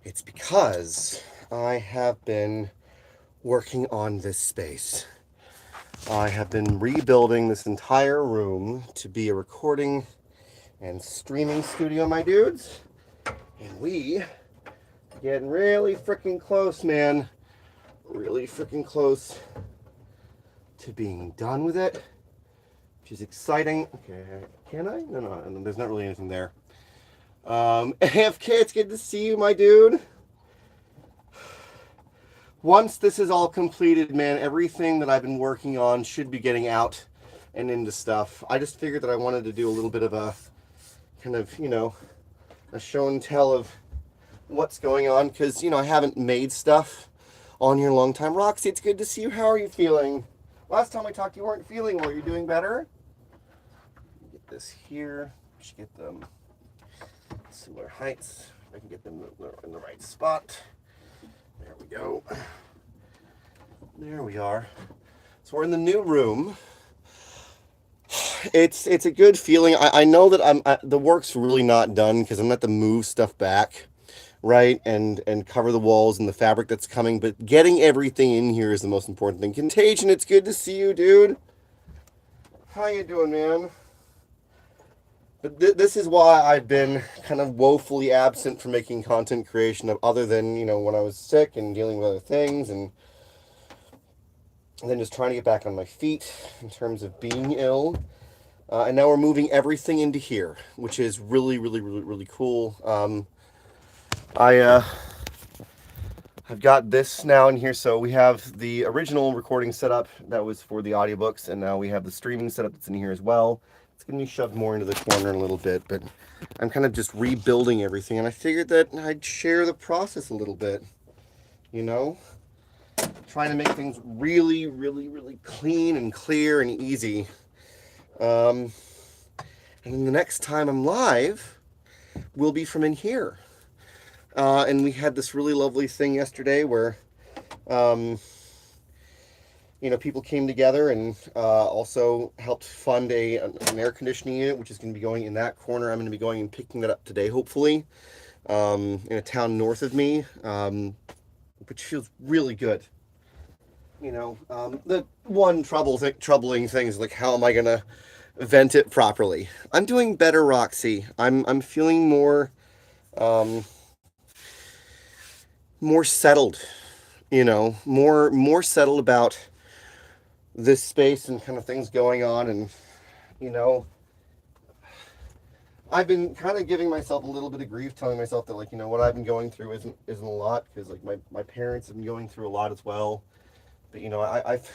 It's because I have been working on this space. I have been rebuilding this entire room to be a recording and streaming studio, my dudes. And we are getting really freaking close, man. Really freaking close to being done with it, which is exciting. Okay, can I? No, there's not really anything there. AFK, it's good to see you, my dude. Once this is all completed, man, everything that I've been working on should be getting out and into stuff. I just figured that I wanted to do a little bit of a kind of, a show and tell of what's going on because, I haven't made stuff on here in a long time. Roxy, it's good to see you. How are you feeling? Last time I talked, you weren't feeling well. Are you doing better? Get this here. Should get them similar heights. I can get them in the right spot. There we go. There we are. So we're in the new room. It's a good feeling. I know that the work's really not done because I'm gonna have to move stuff back, right, and cover the walls and the fabric that's coming. But getting everything in here is the most important thing. Contagion, it's good to see you, dude. How you doing, man? But this is why I've been kind of woefully absent from making content creation, other than when I was sick and dealing with other things, and then just trying to get back on my feet in terms of being ill. And now we're moving everything into here, which is really, really, really, really cool. I've got this now in here. So we have the original recording setup that was for the audiobooks, and now we have the streaming setup that's in here as well. It's going to be shoved more into the corner in a little bit, but I'm kind of just rebuilding everything, and I figured that I'd share the process a little bit, trying to make things really, really, really clean and clear and easy. And then the next time I'm live will be from in here. And we had this really lovely thing yesterday where, people came together and also helped fund an air conditioning unit, which is going to be going in that corner. I'm going to be going and picking that up today, hopefully, in a town north of me, which feels really good. The one troubling thing is like, how am I going to vent it properly? I'm doing better, Roxy. I'm feeling more settled, more settled about this space and kind of things going on. And I've been kind of giving myself a little bit of grief, telling myself that, like, what I've been going through isn't a lot, because like my parents have been going through a lot as well. But I've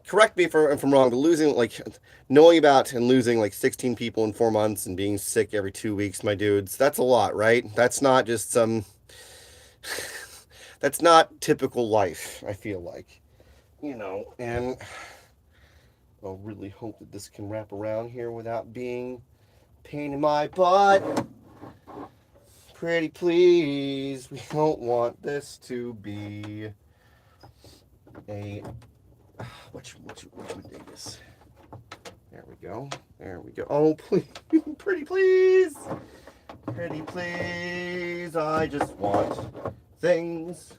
correct me if I'm wrong, but knowing about and losing like 16 people in 4 months and being sick every 2 weeks, my dudes, that's a lot, right? That's not just that's not typical life, I feel like. And I'll really hope that this can wrap around here without being a pain in my butt. Pretty please, we don't want this to be a what should we do this? There we go. There we go. Oh, please, pretty please. Pretty please. I just want things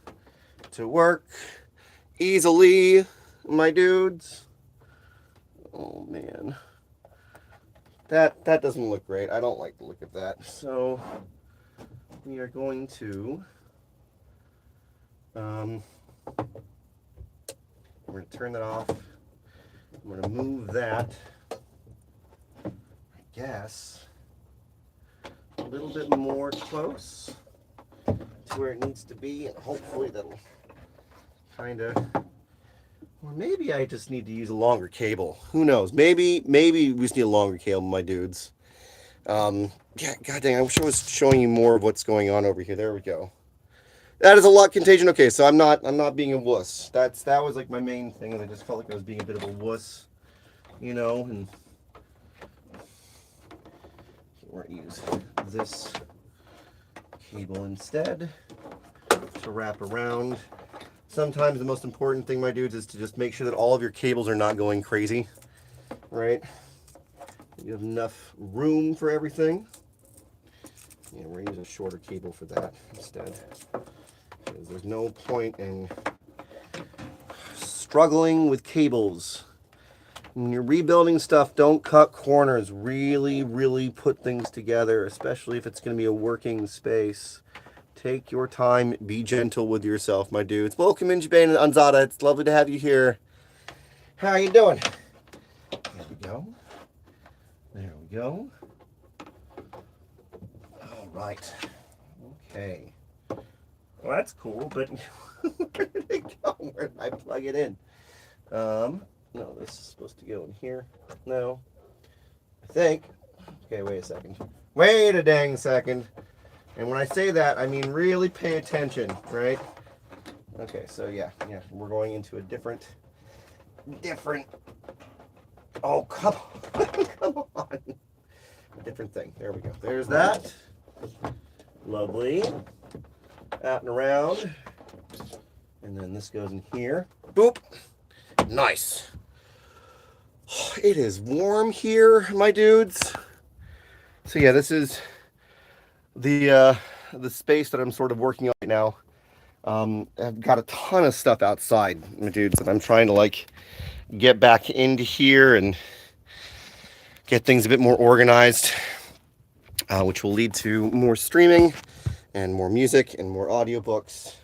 to work easily, my dudes. Oh man. That doesn't look great. I don't like the look of that. So we are going to we're going to turn that off. I'm going to move that, I guess, a little bit more close to where it needs to be, and hopefully that'll kind of, or maybe I just need to use a longer cable. Who knows? Maybe we just need a longer cable, my dudes. Yeah, god dang, I wish I was showing you more of what's going on over here. There we go. That is a lot, Contagion. Okay, so I'm not being a wuss. That was like my main thing, and I just felt like I was being a bit of a wuss, and we're gonna use this cable instead to wrap around. Sometimes the most important thing, my dudes, is to just make sure that all of your cables are not going crazy, right? You have enough room for everything. Yeah, we're gonna use a shorter cable for that instead. There's no point in struggling with cables. When you're rebuilding stuff, don't cut corners. Really, really put things together, especially if it's going to be a working space. Take your time. Be gentle with yourself, my dudes. Welcome in, Jabane and Anzada. It's lovely to have you here. How are you doing? There we go. There we go. All right. Okay. Well, that's cool, but where did it go? Where did I plug it in? No, this is supposed to go in here. No. I think. Okay, wait a second. Wait a dang second. And when I say that, I mean really pay attention, right? Okay, so yeah, we're going into a different. Oh, come on. Come on. A different thing. There we go. There's that. Lovely. Out and around. And then this goes in here. Boop. Nice. It is warm here, my dudes. So yeah, this is the space that I'm sort of working on right now. I've got a ton of stuff outside, my dudes, and I'm trying to like get back into here and get things a bit more organized, which will lead to more streaming and more music and more audiobooks,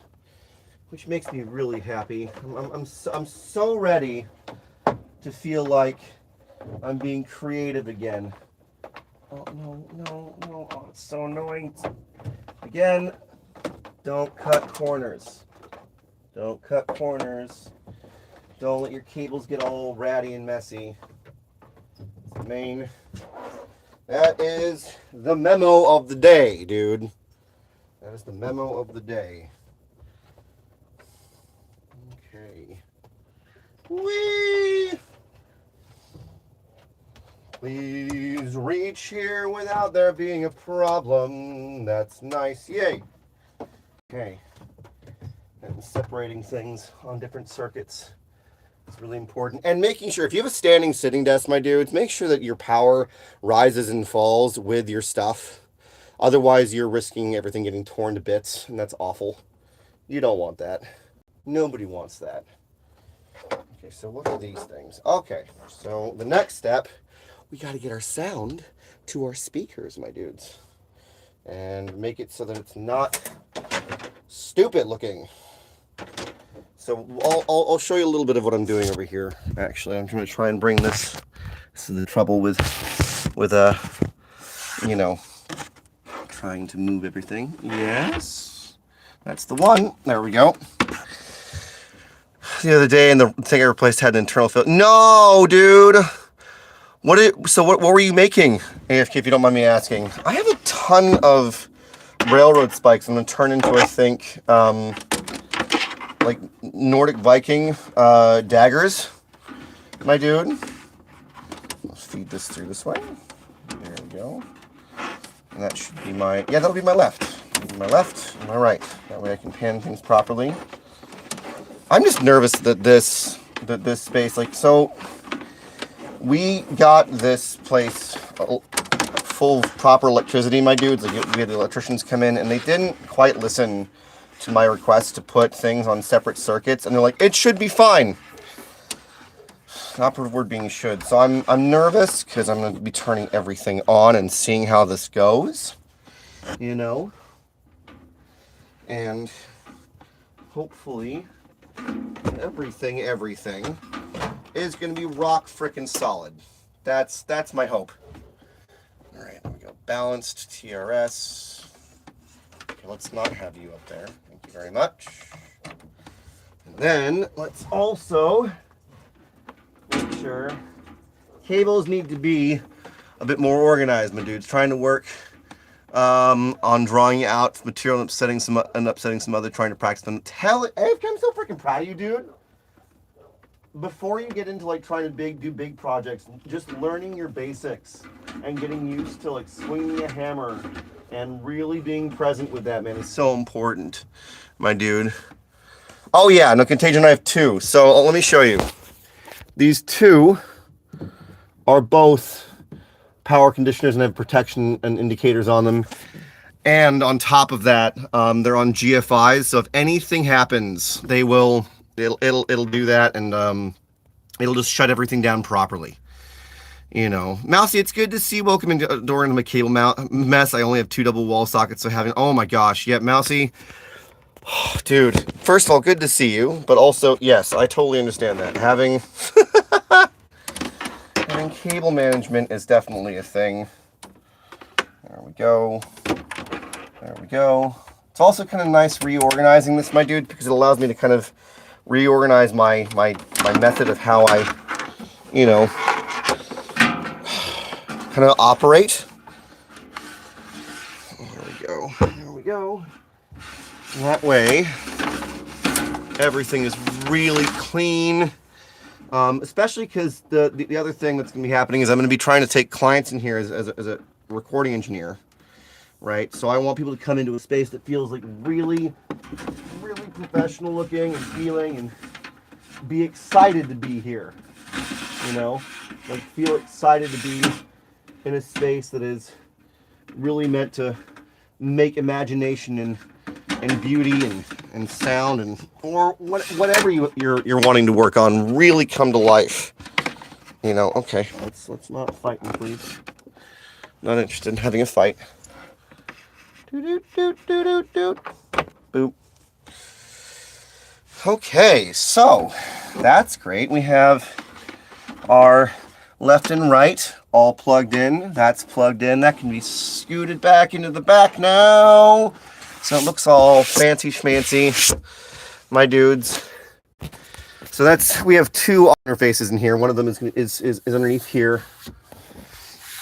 which makes me really happy. I'm so ready to feel like I'm being creative again. Oh, no. Oh, it's so annoying. Again, don't cut corners. Don't cut corners. Don't let your cables get all ratty and messy. That is the memo of the day, dude. That is the memo of the day. Okay. Whee! Please reach here without there being a problem. That's nice. Yay. Okay. And separating things on different circuits is really important. And making sure, if you have a standing sitting desk, my dudes, make sure that your power rises and falls with your stuff. Otherwise, you're risking everything getting torn to bits, and that's awful. You don't want that. Nobody wants that. Okay, so what are these things? Okay, so the next step, we got to get our sound to our speakers, my dudes, and make it so that it's not stupid looking. So I'll show you a little bit of what I'm doing over here. Actually, I'm going to try and bring this. This is the trouble with you know, trying to move everything. Yes, that's the one. There we go. The other day, and the thing I replaced had an internal filter. No, dude. What were you making, AFK, if you don't mind me asking? I have a ton of railroad spikes I'm going to turn into, I think, like Nordic Viking daggers, my dude. Let's feed this through this way. There we go. And that should be my, that'll be my left. My left and my right. That way I can pan things properly. I'm just nervous that this space, like, so we got this place full of proper electricity, my dudes. Like, we had the electricians come in, and they didn't quite listen to my request to put things on separate circuits, and they're like, it should be fine. Operative word being should. So I'm nervous because I'm going to be turning everything on and seeing how this goes, you know, and hopefully everything is going to be rock frickin' solid. That's my hope. All right, there we go. Balanced TRS. Okay, let's not have you up there. Thank you very much. And then let's also make sure cables need to be a bit more organized, my dudes. Trying to work on drawing out material and upsetting some other, trying to practice them. I'm so freaking proud of you, dude. Before you get into like trying to do big projects, just learning your basics and getting used to like swinging a hammer and really being present with that, man, is so important, my dude. Oh yeah, no, Contagion, I have two. So let me show you. These two are both power conditioners and have protection and indicators on them. And on top of that, they're on GFIs. So if anything happens, it'll do that, and it'll just shut everything down properly. You know, Mousy, it's good to see. Welcome into my cable mess. I only have 2 double wall sockets, so oh my gosh, yeah, Mousy, dude. First of all, good to see you, but also, yes, I totally understand that having cable management is definitely a thing. There we go. There we go. It's also kind of nice reorganizing this, my dude, because it allows me to kind of reorganize my method of how I, you know, kind of operate. There we go. There we go. And that way, everything is really clean. Especially because the other thing that's going to be happening is I'm going to be trying to take clients in here as a recording engineer, right? So I want people to come into a space that feels like really, really professional looking and feeling, and be excited to be here, you know? Like, feel excited to be in a space that is really meant to make imagination and beauty and sound or whatever you're wanting to work on really come to life. You know, okay, let's not fight, please. Not interested in having a fight. Boop. Okay, so that's great. We have our left and right all plugged in. That's plugged in. That can be scooted back into the back now. So it looks all fancy schmancy, my dudes. So we have 2 interfaces in here. One of them is underneath here,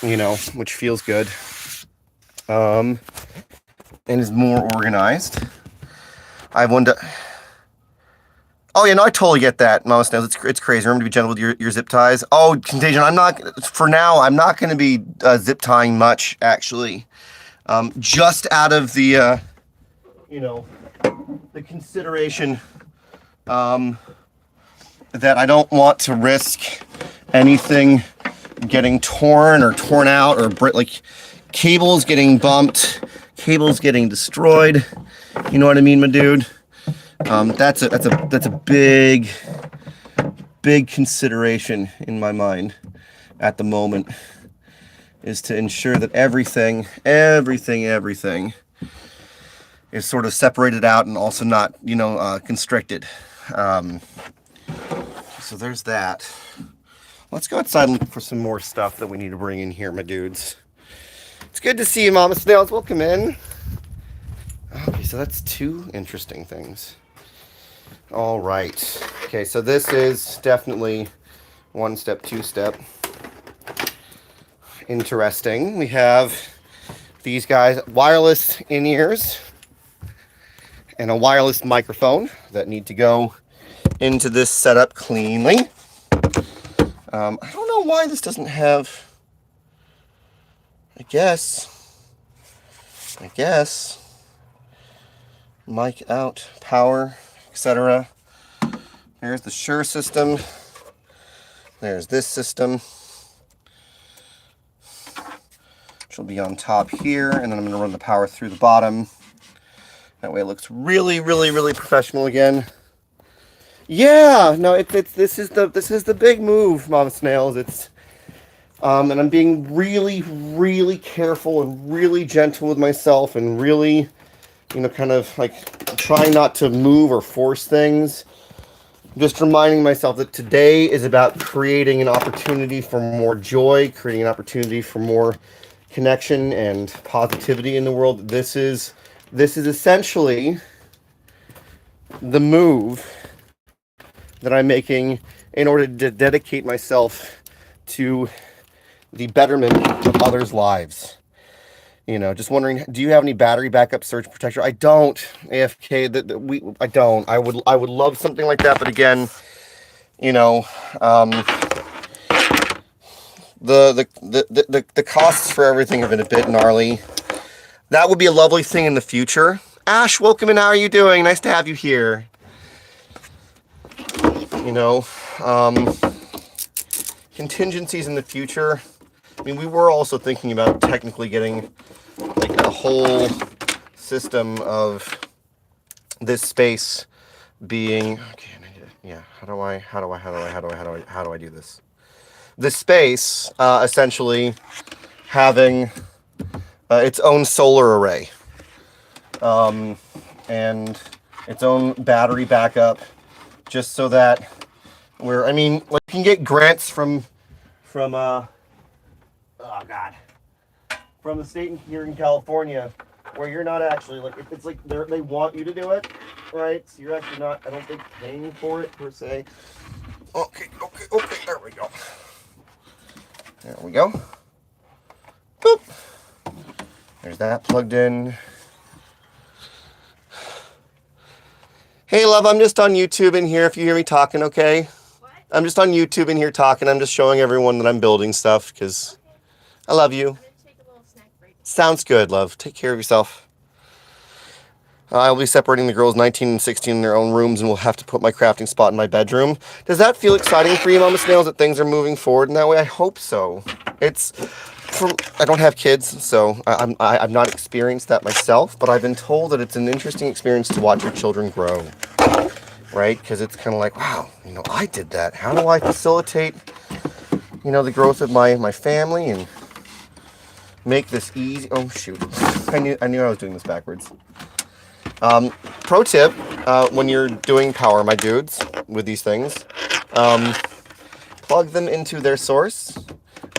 you know, which feels good. And is more organized. I have one to... Oh yeah, no, I totally get that, Mama Snails. It's crazy. Remember to be gentle with your zip ties. Oh, Contagion, I'm not going to be zip tying much, actually. Just out of the, you know, the consideration that I don't want to risk anything getting torn or torn out, or like cables getting bumped, cables getting destroyed. You know what I mean, my dude? That's a big consideration in my mind at the moment, is to ensure that everything is sort of separated out and also not, you know, constricted. So there's that. Let's go outside and look for some more stuff that we need to bring in here, my dudes. It's good to see you, Mama Snails. Welcome in. Okay, so that's 2 interesting things. All right. Okay, so this is definitely 1 step, 2 step. Interesting. We have these guys, wireless in-ears and a wireless microphone that need to go into this setup cleanly. I don't know why this doesn't have, I guess, mic out, power, etc. There's the Shure system. There's this system, which will be on top here, and then I'm going to run the power through the bottom. That way it looks really, really, really professional again. Yeah, no, this is the big move, Mama Snails. It's and I'm being really, really careful and really gentle with myself, and really, you know, kind of like trying not to move or force things. Just reminding myself that today is about creating an opportunity for more joy, creating an opportunity for more connection and positivity in the world. This is essentially the move that I'm making in order to dedicate myself to the betterment of others' lives. You know, just wondering, do you have any battery backup surge protector? I don't, AFK. I don't. I would love something like that, but again, you know, the costs for everything have been a bit gnarly. That would be a lovely thing in the future. Ash, welcome in. How are you doing? Nice to have you here. You know, contingencies in the future. I mean, we were also thinking about technically getting like a whole system of this space being, okay, yeah, how do I do this? This space essentially having its own solar array and its own battery backup, just so that I mean, like, you can get grants from oh God, from the state here in California, where you're not actually, like, it's like they want you to do it, right? So you're actually not, I don't think, paying for it per se. Okay, there we go. There we go. Boop. There's that plugged in. Hey, love, I'm just on YouTube in here if you hear me talking, okay? What? I'm just on YouTube in here talking. I'm just showing everyone that I'm building stuff because I love you. I'm going to take a little snack break. Sounds good, love. Take care of yourself. I'll be separating the girls 19 and 16 in their own rooms, and we'll have to put my crafting spot in my bedroom. Does that feel exciting for you, Mama Snails, that things are moving forward in that way? I hope so. I don't have kids, so I've not experienced that myself, but I've been told that it's an interesting experience to watch your children grow, right? Because it's kind of like, wow, I did that. How do I facilitate, the growth of my family and make this easy? Oh, shoot. I knew I was doing this backwards. Pro tip, when you're doing power, my dudes, with these things, plug them into their source,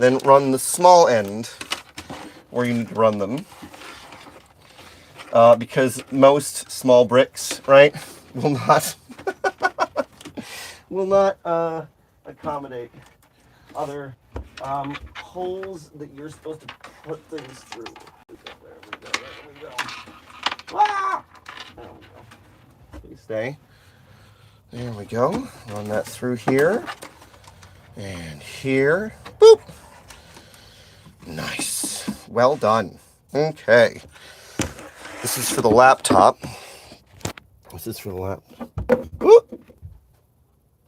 then run the small end where you need to run them, because most small bricks, right, will not accommodate other holes that you're supposed to put things through. There we go. Ah! There we go. Please stay. There we go. Run that through here. And here. Boop. Nice. Well done. Okay. This is for the laptop. Whoop.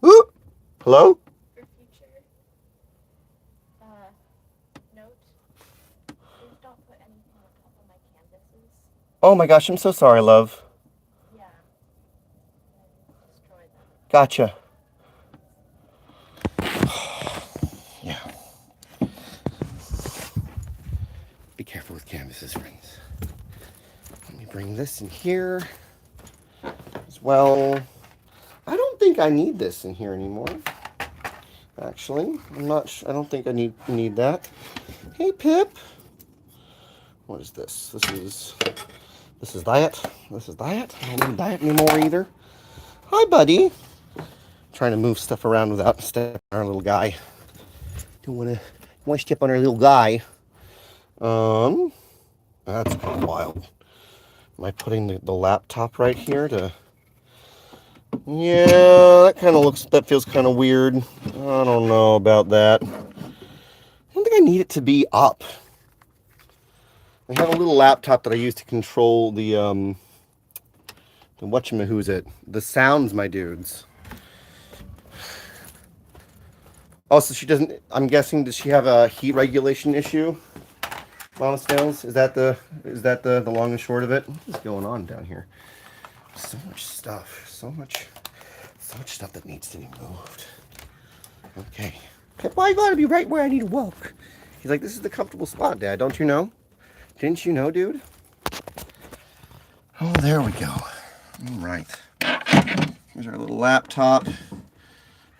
Whoop. Hello? For future note, please don't put anything on top of my canvases. Oh my gosh, I'm so sorry, love. Yeah. Destroy them. Gotcha. Yeah. Be careful with canvases, friends. Let me bring this in here as well. I don't think I need this in here anymore. Actually, I don't think I need that. Hey, Pip. What is this? This is diet. This is diet. I don't need diet anymore either. Hi, buddy. Trying to move stuff around without stepping on our little guy. Don't want to step on our little guy. That's kind of wild. Am I putting the laptop right here to? Yeah, that feels kind of weird. I don't know about that. I don't think I need it to be up. I have a little laptop that I use to control the whatchamahoo's the sounds, my dudes. Oh, so she doesn't, I'm guessing, does she have a heat regulation issue? Mama Snails? Is that the long and short of it? What is going on down here? So much stuff. So much stuff that needs to be moved. Okay. Why you gotta be right where I need to walk? He's like, this is the comfortable spot, Dad. Don't you know? Didn't you know, dude? Oh, there we go. All right. Here's our little laptop.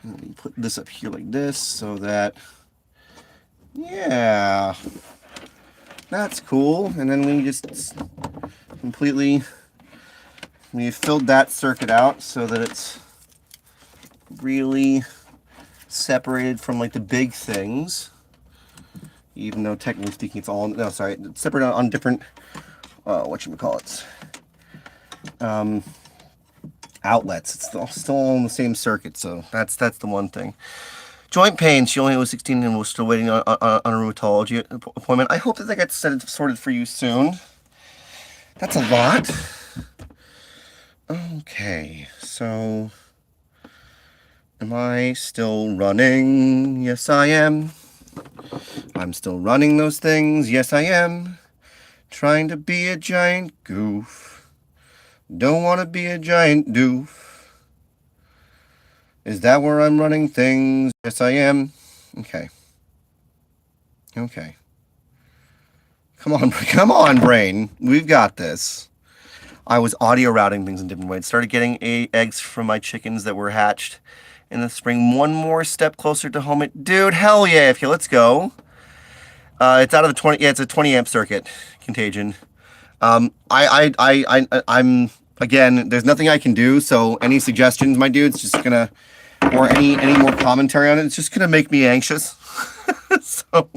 And we put this up here like this so that, yeah, that's cool. And then we just we filled that circuit out so that it's really separated from like the big things, even though technically speaking it's all, no, sorry, it's separated on different, whatchamacallits, outlets. It's still all in the same circuit, so that's the one thing. Joint pain. She only was 16 and was still waiting on a rheumatology appointment. I hope that gets sorted for you soon. That's a lot. Okay, so am I still running? Yes, I am. I'm still running those things. Yes, I am. Trying to be a giant goof. Don't want to be a giant doof. Is that where I'm running things? Yes, I am. Okay. Okay. Come on, brain. We've got this. I was audio routing things in different ways. Started getting eggs from my chickens that were hatched in the spring. One more step closer to home. Dude, hell yeah. Okay, let's go. It's out of the 20. Yeah, it's a 20 amp circuit. Contagion. I'm again. There's nothing I can do. So any suggestions, my dude, it's just gonna, or any more commentary on it, it's just gonna make me anxious. So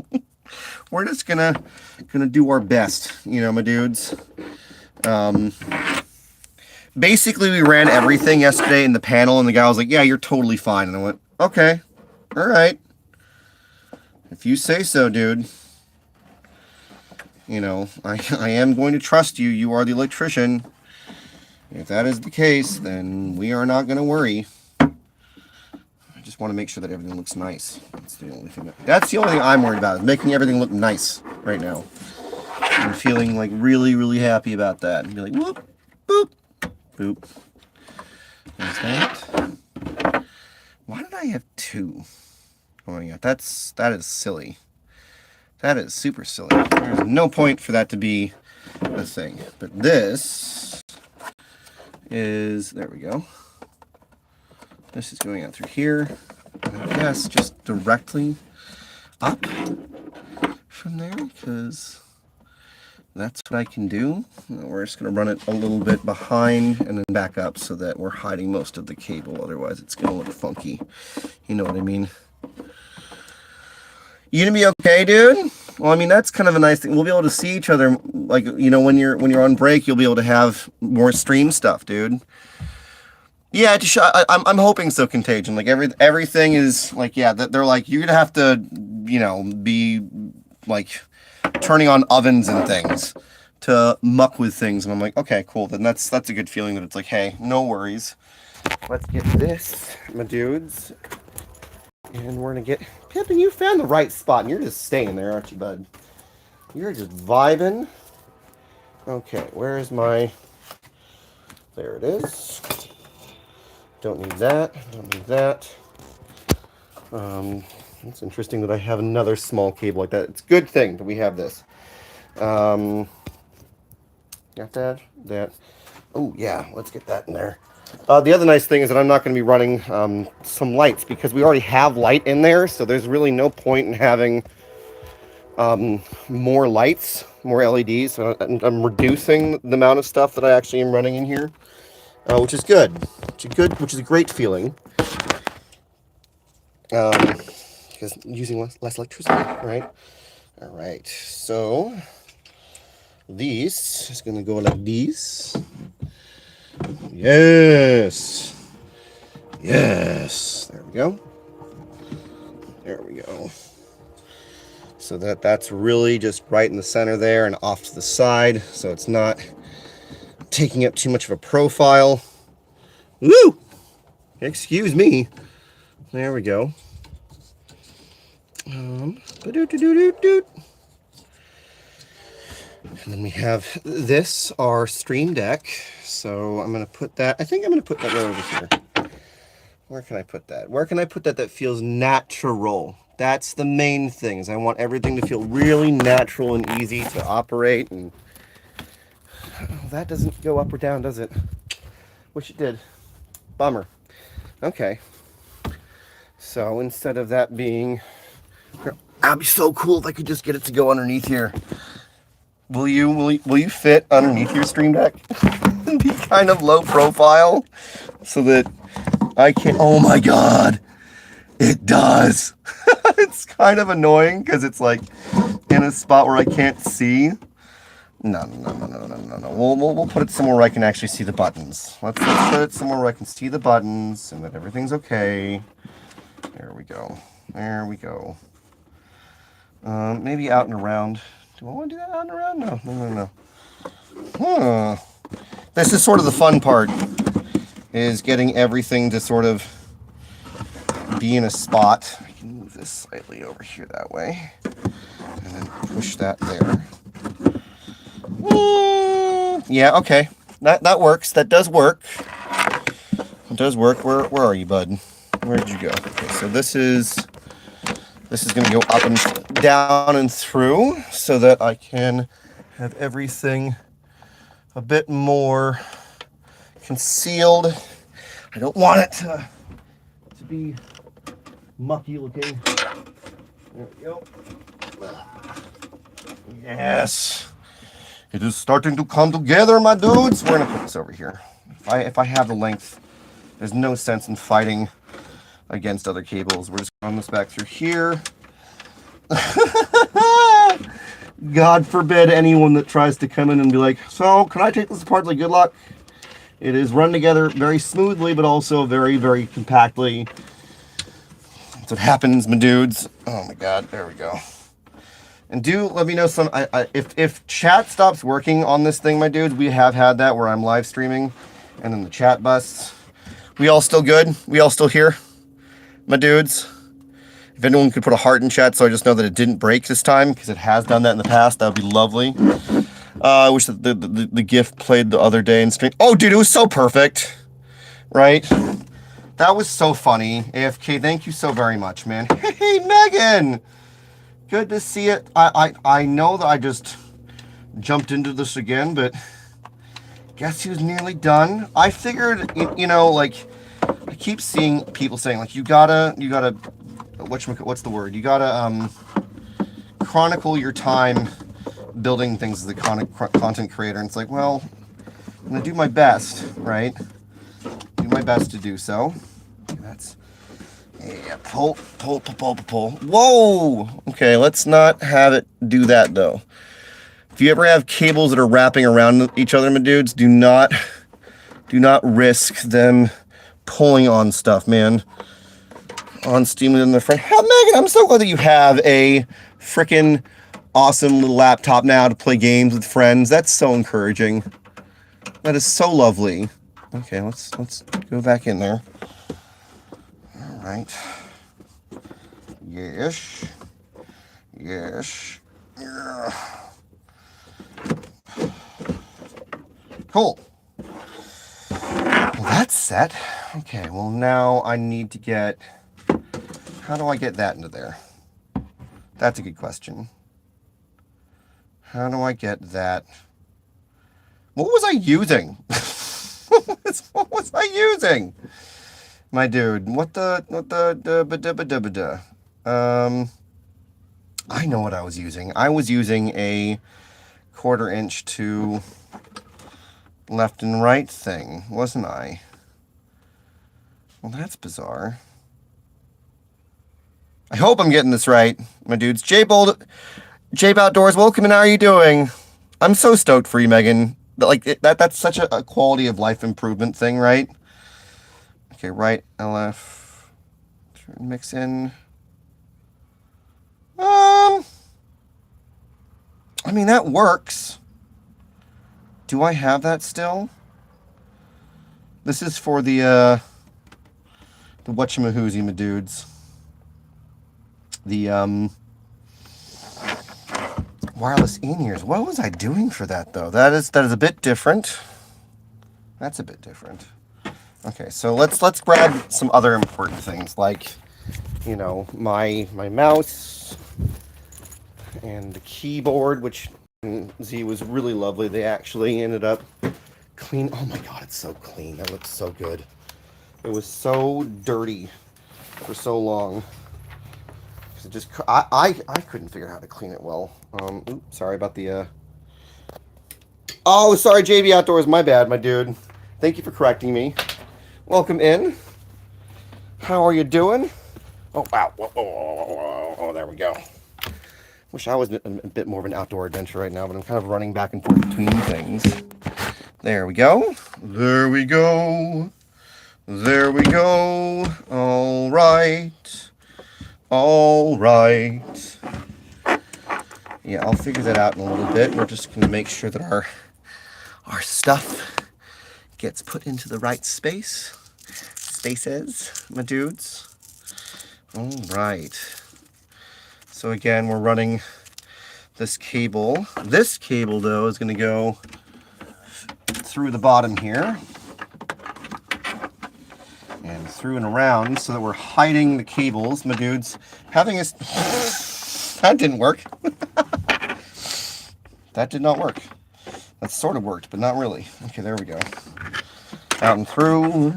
we're just gonna do our best, you know, my dudes. Basically, we ran everything yesterday in the panel, and the guy was like, "Yeah, you're totally fine." And I went, "Okay, all right, if you say so, dude. You know, I am going to trust you. You are the electrician. If that is the case, then we are not going to worry. I just want to make sure that everything looks nice. That's the only thing I'm worried about, is making everything look nice right now. I'm feeling like really, really happy about that. And be like, whoop, boop, boop. There's that. Why did I have two? Oh yeah, that is silly. That is super silly. There's no point for that to be a thing. But this is, there we go. This is going out through here. And I guess just directly up from there, because that's what I can do. We're just going to run it a little bit behind and then back up so that we're hiding most of the cable. Otherwise, it's going to look funky. You know what I mean? You gonna be okay, dude? Well, I mean, that's kind of a nice thing. We'll be able to see each other, like, you know, when you're on break, you'll be able to have more stream stuff, dude. Yeah, I'm hoping so. Contagion, like everything is like, yeah, they're like, you're gonna have to, you know, be like turning on ovens and things to muck with things, and I'm like, okay, cool. Then that's a good feeling that it's like, hey, no worries. Let's get this, my dudes. And we're gonna get Pippin. You found the right spot, and you're just staying there, aren't you, bud? You're just vibing. Okay, where is my? There it is. Don't need that. Don't need that. It's interesting that I have another small cable like that. It's a good thing that we have this. Got that. Oh yeah, let's get that in there. The other nice thing is that I'm not going to be running some lights, because we already have light in there, so there's really no point in having more lights, more LEDs. So I'm reducing the amount of stuff that I actually am running in here, which is good. Which is a great feeling. Because using less electricity, right? All right, so this is going to go like this. Yes. Yes. There we go. There we go. So that's really just right in the center there and off to the side, so it's not taking up too much of a profile. Woo! Excuse me. There we go. And then we have this, our Stream Deck. So I'm going to put that, I think I'm going to put that right over here. Where can I put that? Where can I put that feels natural? That's the main thing, is I want everything to feel really natural and easy to operate. And oh, that doesn't go up or down, does it? Wish it did. Bummer. Okay. So instead of that being, that'd be so cool if I could just get it to go underneath here. Will you fit underneath your Stream Deck? Be kind of low profile so that I can, oh my God, it does. It's kind of annoying because it's like in a spot where I can't see. No. We'll put it somewhere where I can actually see the buttons. Let's put it somewhere where I can see the buttons and that everything's okay. There we go. There we go. Maybe out and around. Do I want to do that out and around? No. Huh. This is sort of the fun part, is getting everything to sort of be in a spot. I can move this slightly over here that way, and then push that there. Yeah, okay. That works. That does work. It does work. Where are you, bud? Where did you go? Okay, so this is gonna go up and down and through so that I can have everything a bit more concealed. I don't want it to be mucky looking. There we go. Yes. It is starting to come together, my dudes. We're gonna put this over here. If I have the length, there's no sense in fighting against other cables. We're just gonna run this back through here. God forbid anyone that tries to come in and be like, so can I take this apart? Like, good luck. It is run together very smoothly, but also very, very compactly. That's what happens, my dudes. Oh my God, there we go. And do let me know if chat stops working on this thing, my dudes. We have had that where I'm live streaming and then the chat busts. We all still good? We all still here, my dudes? If anyone could put a heart in chat so I just know that it didn't break this time, because it has done that in the past, that would be lovely. I wish that the GIF played the other day in stream. Oh, dude, it was so perfect, right? That was so funny. AFK, thank you so very much, man. Hey, Megan! Good to see it. I know that I just jumped into this again, but guess he was nearly done. I figured, you know, like, I keep seeing people saying, like, you gotta, what's the word? You gotta, chronicle your time building things as a content creator. And it's like, well, I'm gonna do my best, right? Do my best to do so. That's, yeah, pull. Whoa! Okay, let's not have it do that, though. If you ever have cables that are wrapping around each other, my dudes, do not risk them pulling on stuff, man. On Steam within the front. Oh, Megan, I'm so glad that you have a freaking awesome little laptop now to play games with friends. That's so encouraging. That is so lovely. Okay, let's go back in there. All right. Yes. Yeah. Cool. Well, that's set. Okay, well now I need to get... How do I get that into there? That's a good question. How do I get that? What was I using? What was I using? My dude, I know what I was using. I was using a 1/4 inch to left and right thing, wasn't I? Well, that's bizarre. I hope I'm getting this right, my dudes. Jape Outdoors, welcome, and how are you doing? I'm so stoked for you, Megan. That's such a quality of life improvement thing, right? Okay, right, LF, mix in. I mean, that works. Do I have that still? This is for the whatchamahoozy, my dudes. The wireless in-ears. What was I doing for that, though? That is a bit different. That's a bit different. Okay, so let's grab some other important things, like, you know, my mouse and the keyboard, which Z was really lovely. They actually ended up clean. Oh my God, it's so clean. That looks so good. It was so dirty for so long. It just I couldn't figure out how to clean it well. Oops, sorry about the. Oh, sorry, JB Outdoors. My bad, my dude. Thank you for correcting me. Welcome in. How are you doing? Oh, wow. Oh, there we go. Wish I was a bit more of an outdoor adventure right now, but I'm kind of running back and forth between things. There we go. There we go. There we go. All right. All right. Yeah, I'll figure that out in a little bit. We're just going to make sure that our stuff gets put into the right spaces, my dudes. All right. So again, we're running this cable. This cable, though, is going to go through the bottom here and through and around so that we're hiding the cables, my dudes. Having us... That didn't work. That did not work. That sort of worked, but not really. Okay, there we go. Out and through,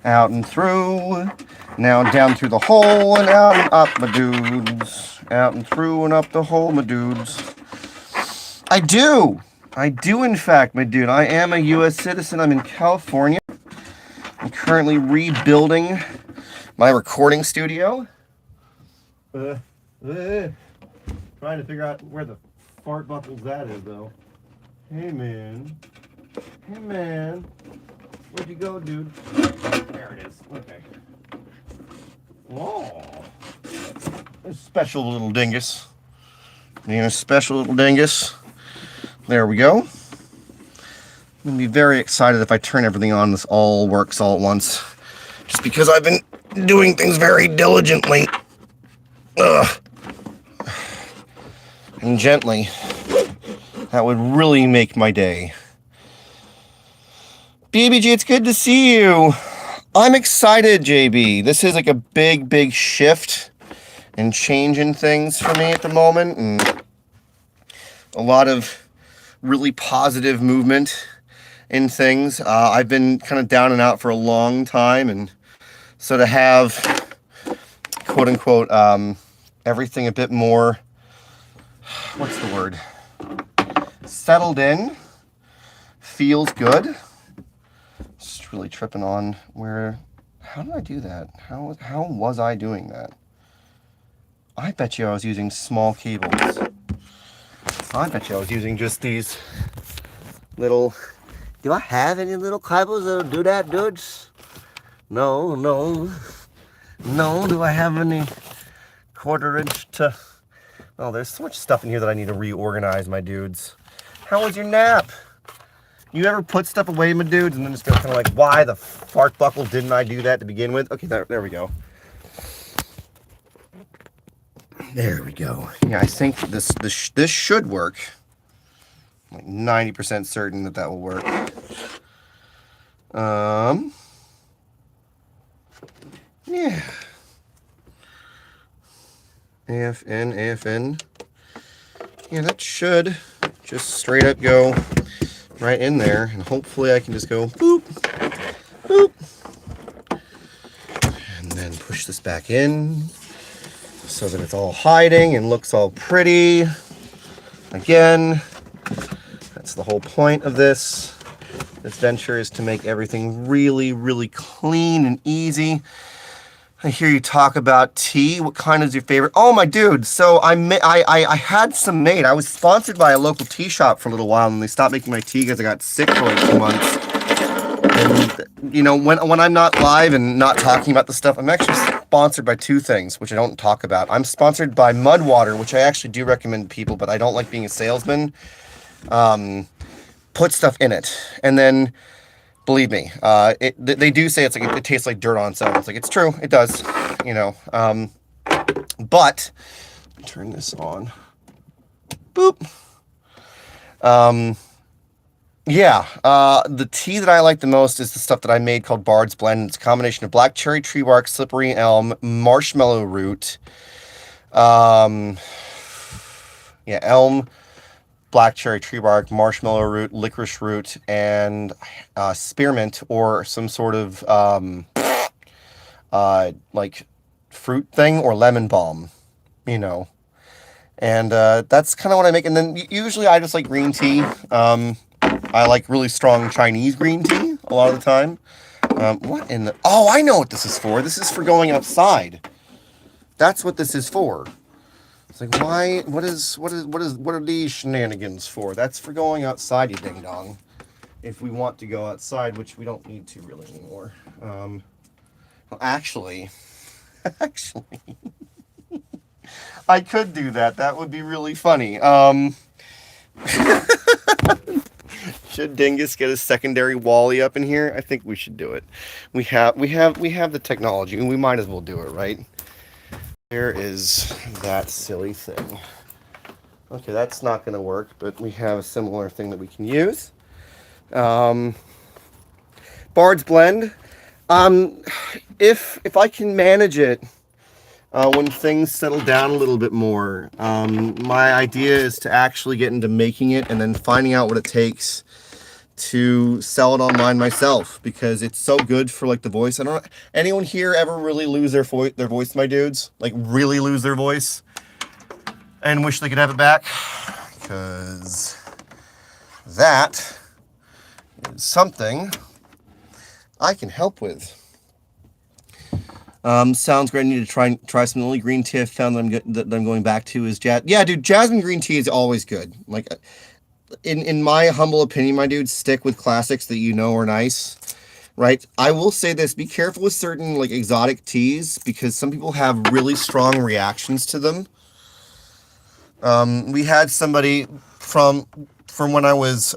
out and through. Now down through the hole and out and up, my dudes. Out and through and up the hole, my dudes. I do, in fact, my dude. I am a U.S. citizen. I'm in California. I'm currently rebuilding my recording studio. Trying to figure out where the fart buckles that is, though. Hey, man. Hey, man. Where'd you go, dude? There it is. Okay. Oh. A special little dingus. Being a special little dingus. There we go. I'm going to be very excited if I turn everything on. This all works all at once. Just because I've been doing things very diligently. Ugh. And gently. That would really make my day. BBG, it's good to see you. I'm excited, JB. This is like a big, big shift and change in things for me at the moment. And a lot of really positive movement in things. I've been kind of down and out for a long time. And so to have, quote unquote, everything a bit more, what's the word? Settled in, feels good. Just really tripping on where, how did I do that? How was I doing that? I bet you I was using small cables. I bet you I was using just these little, do I have any little cables that'll do that, dudes? No. Do I have any 1/4 inch to, oh, there's so much stuff in here that I need to reorganize, my dudes. How was your nap? You ever put stuff away, my dudes, and then just go kind of like, why the fart buckle didn't I do that to begin with? Okay, there we go. There we go. Yeah, I think this should work. I'm like 90% certain that will work. Yeah. AFN. Yeah, that should just straight up go right in there, and hopefully I can just go boop, boop, and then push this back in so that it's all hiding and looks all pretty. Again, that's the whole point of this venture, is to make everything really, really clean and easy. I hear you talk about tea. What kind is your favorite? Oh, my dude. So I had some made. I was sponsored by a local tea shop for a little while, and they stopped making my tea because I got sick for like 2 months. And, you know, when I'm not live and not talking about the stuff, I'm actually sponsored by 2 things, which I don't talk about. I'm sponsored by Mud Water, which I actually do recommend to people, but I don't like being a salesman. Put stuff in it. And then, believe me, they do say it's like it tastes like dirt on its own. It's like, it's true, it does, you know. But turn this on. Boop. Yeah, the tea that I like the most is the stuff that I made called Bard's Blend. It's a combination of black cherry tree bark, slippery elm, marshmallow root. Yeah, elm, black cherry tree bark, marshmallow root, licorice root, and spearmint, or some sort of like fruit thing, or lemon balm, you know. And that's kind of what I make. And then usually I just like green tea. I like really strong Chinese green tea a lot of the time. What in the... Oh, I know what this is for. This is for going outside. That's what this is for. It's like, why? What are these shenanigans for? That's for going outside, you ding dong. If we want to go outside, which we don't need to really anymore. Well, actually, I could do that. That would be really funny. Should Dingus get a secondary Wally up in here? I think we should do it. We have the technology, and we might as well do it, right? Where is that silly thing? Okay, that's not going to work, but we have a similar thing that we can use. Um, Bard's Blend. Um, if I can manage it when things settle down a little bit more, my idea is to actually get into making it and then finding out what it takes to sell it online myself, because it's so good for like the voice. I don't know, anyone here ever really lose their voice, my dudes? Like really lose their voice and wish they could have it back? Because that is something I can help with. Sounds great. I need to try some. The only green tea I found that I'm going back to is yeah, dude, jasmine green tea is always good. Like, in my humble opinion, my dude, stick with classics that you know are nice, right? I will say this: be careful with certain like exotic teas, because some people have really strong reactions to them. We had somebody from when I was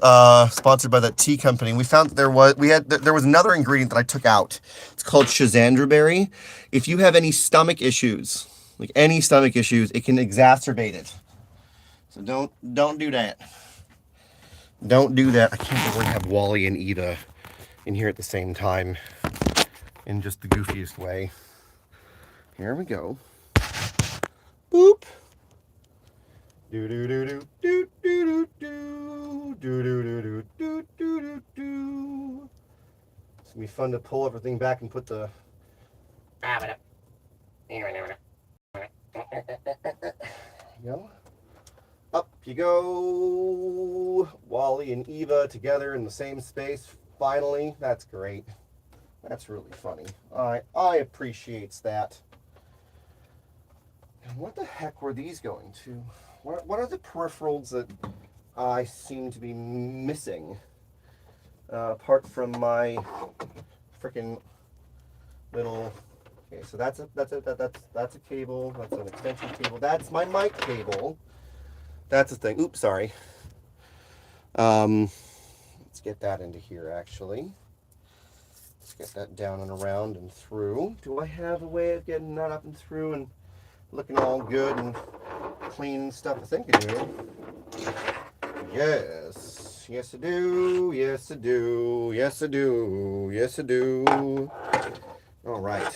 sponsored by that tea company. We found that there was another ingredient that I took out. It's called Shazandra berry. If you have any stomach issues, like any stomach issues, it can exacerbate it. So don't do that. Don't do that. I can't believe we have Wally and Ida in here at the same time in just the goofiest way. Here we go. Boop. Do do do do do do do do do do do do do do. It's gonna be fun to pull everything back and put the. Go. Up you go. Wally and Eva together in the same space. Finally, that's great. That's really funny. I appreciates that. And what the heck were these going to? What are the peripherals that I seem to be missing? Apart from my freaking little. Okay, so that's a cable. That's an extension cable. That's my mic cable. That's a thing. Oops, sorry. Let's get that into here, actually. Let's get that down and around and through. Do I have a way of getting that up and through and looking all good and clean and stuff? I think I do. Yes. Yes, I do. Yes, I do. Yes, I do. Yes, I do. All right.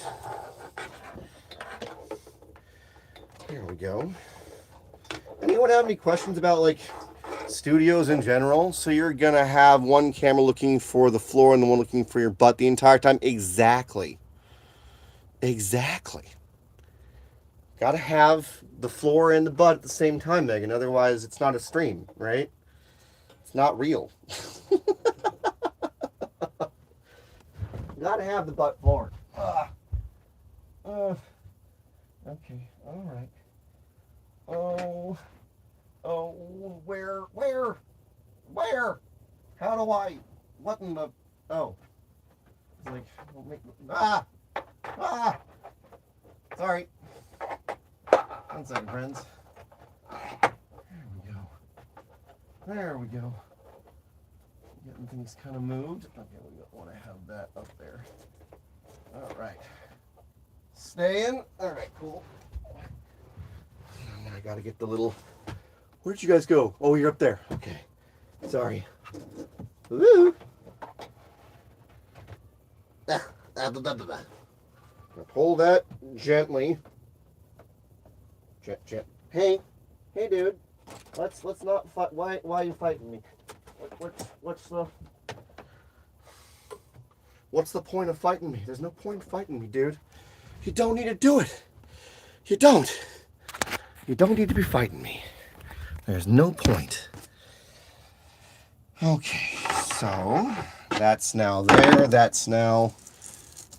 Here we go. Anyone have any questions about like studios in general? So you're gonna have one camera looking for the floor and the one looking for your butt the entire time? Exactly. Exactly. Gotta have the floor and the butt at the same time, Megan. Otherwise, it's not a stream, right? It's not real. Gotta have the butt floor. Okay, all right. Oh, where? How do I? What in the? Oh, it's like sorry. 1 second, friends. There we go. Getting things kind of moved. Okay, we don't want to have that up there. All right. Staying. All right, cool. I gotta get the little. Where'd you guys go? Oh, you're up there. Okay. Sorry. Woo. Pull that gently. Hey, dude. Let's not fight. Why are you fighting me? What's the point of fighting me? There's no point in fighting me, dude. You don't need to do it. You don't. You don't need to be fighting me. There's no point. Okay, so that's now there. That's now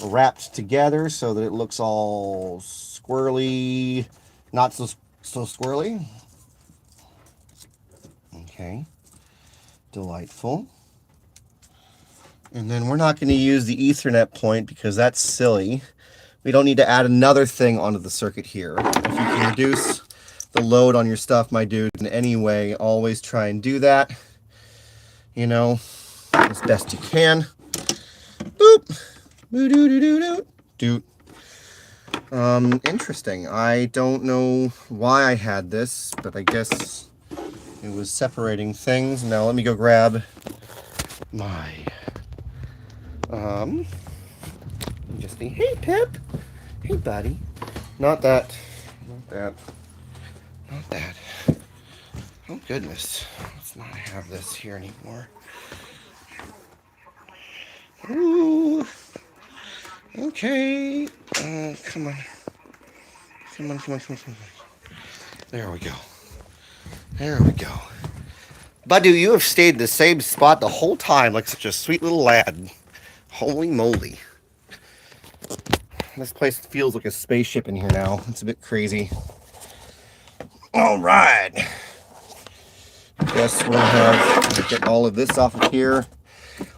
wrapped together so that it looks all squirrely, not so squirrely. Okay, delightful. And then we're not going to use the Ethernet point because that's silly. We don't need to add another thing onto the circuit here. If you can reduce the load on your stuff, my dude, in any way, always try and do that. You know, as best you can. Boop. Doot. Interesting. I don't know why I had this, but I guess It was separating things. Now let me go grab my just think, hey Pip, hey buddy. Not that. Not that. Not that. Oh goodness. Let's not have this here anymore. Ooh. Okay. Come on. Come on, come on, come on, come on. There we go. There we go. Badu, you have stayed in the same spot the whole time like such a sweet little lad. Holy moly. This place feels like a spaceship in here now. It's a bit crazy. All right. Guess we'll have get all of this off of here.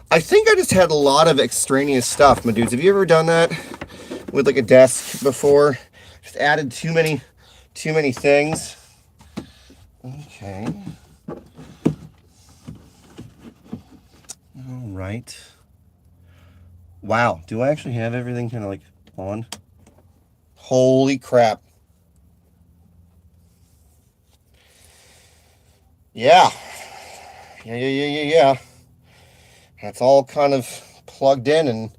I think I just had a lot of extraneous stuff, my dudes. Have you ever done that with like a desk before? Just added too many things. Okay. All right. Wow. Do I actually have everything kind of like on? Holy crap. Yeah. Yeah. That's all kind of plugged in and...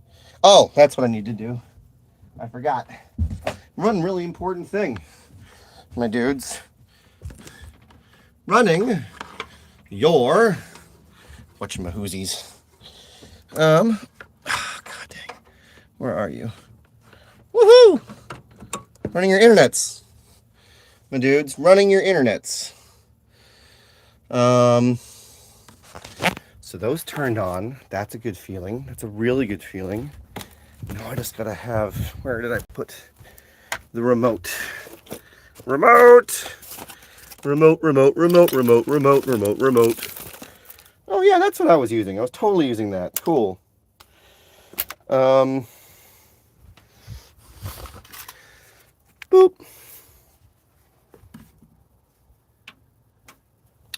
Oh, that's what I need to do. I forgot. One really important thing, my dudes. Running your... whatchamahoozies. God dang. Where are you? Woohoo! Running your internets. My dudes, running your internets. So those turned on. That's a good feeling. That's a really good feeling. Now I just gotta have, where did I put the remote? Remote! Remote. Oh yeah, that's what I was using. I was totally using that. Cool. Boop.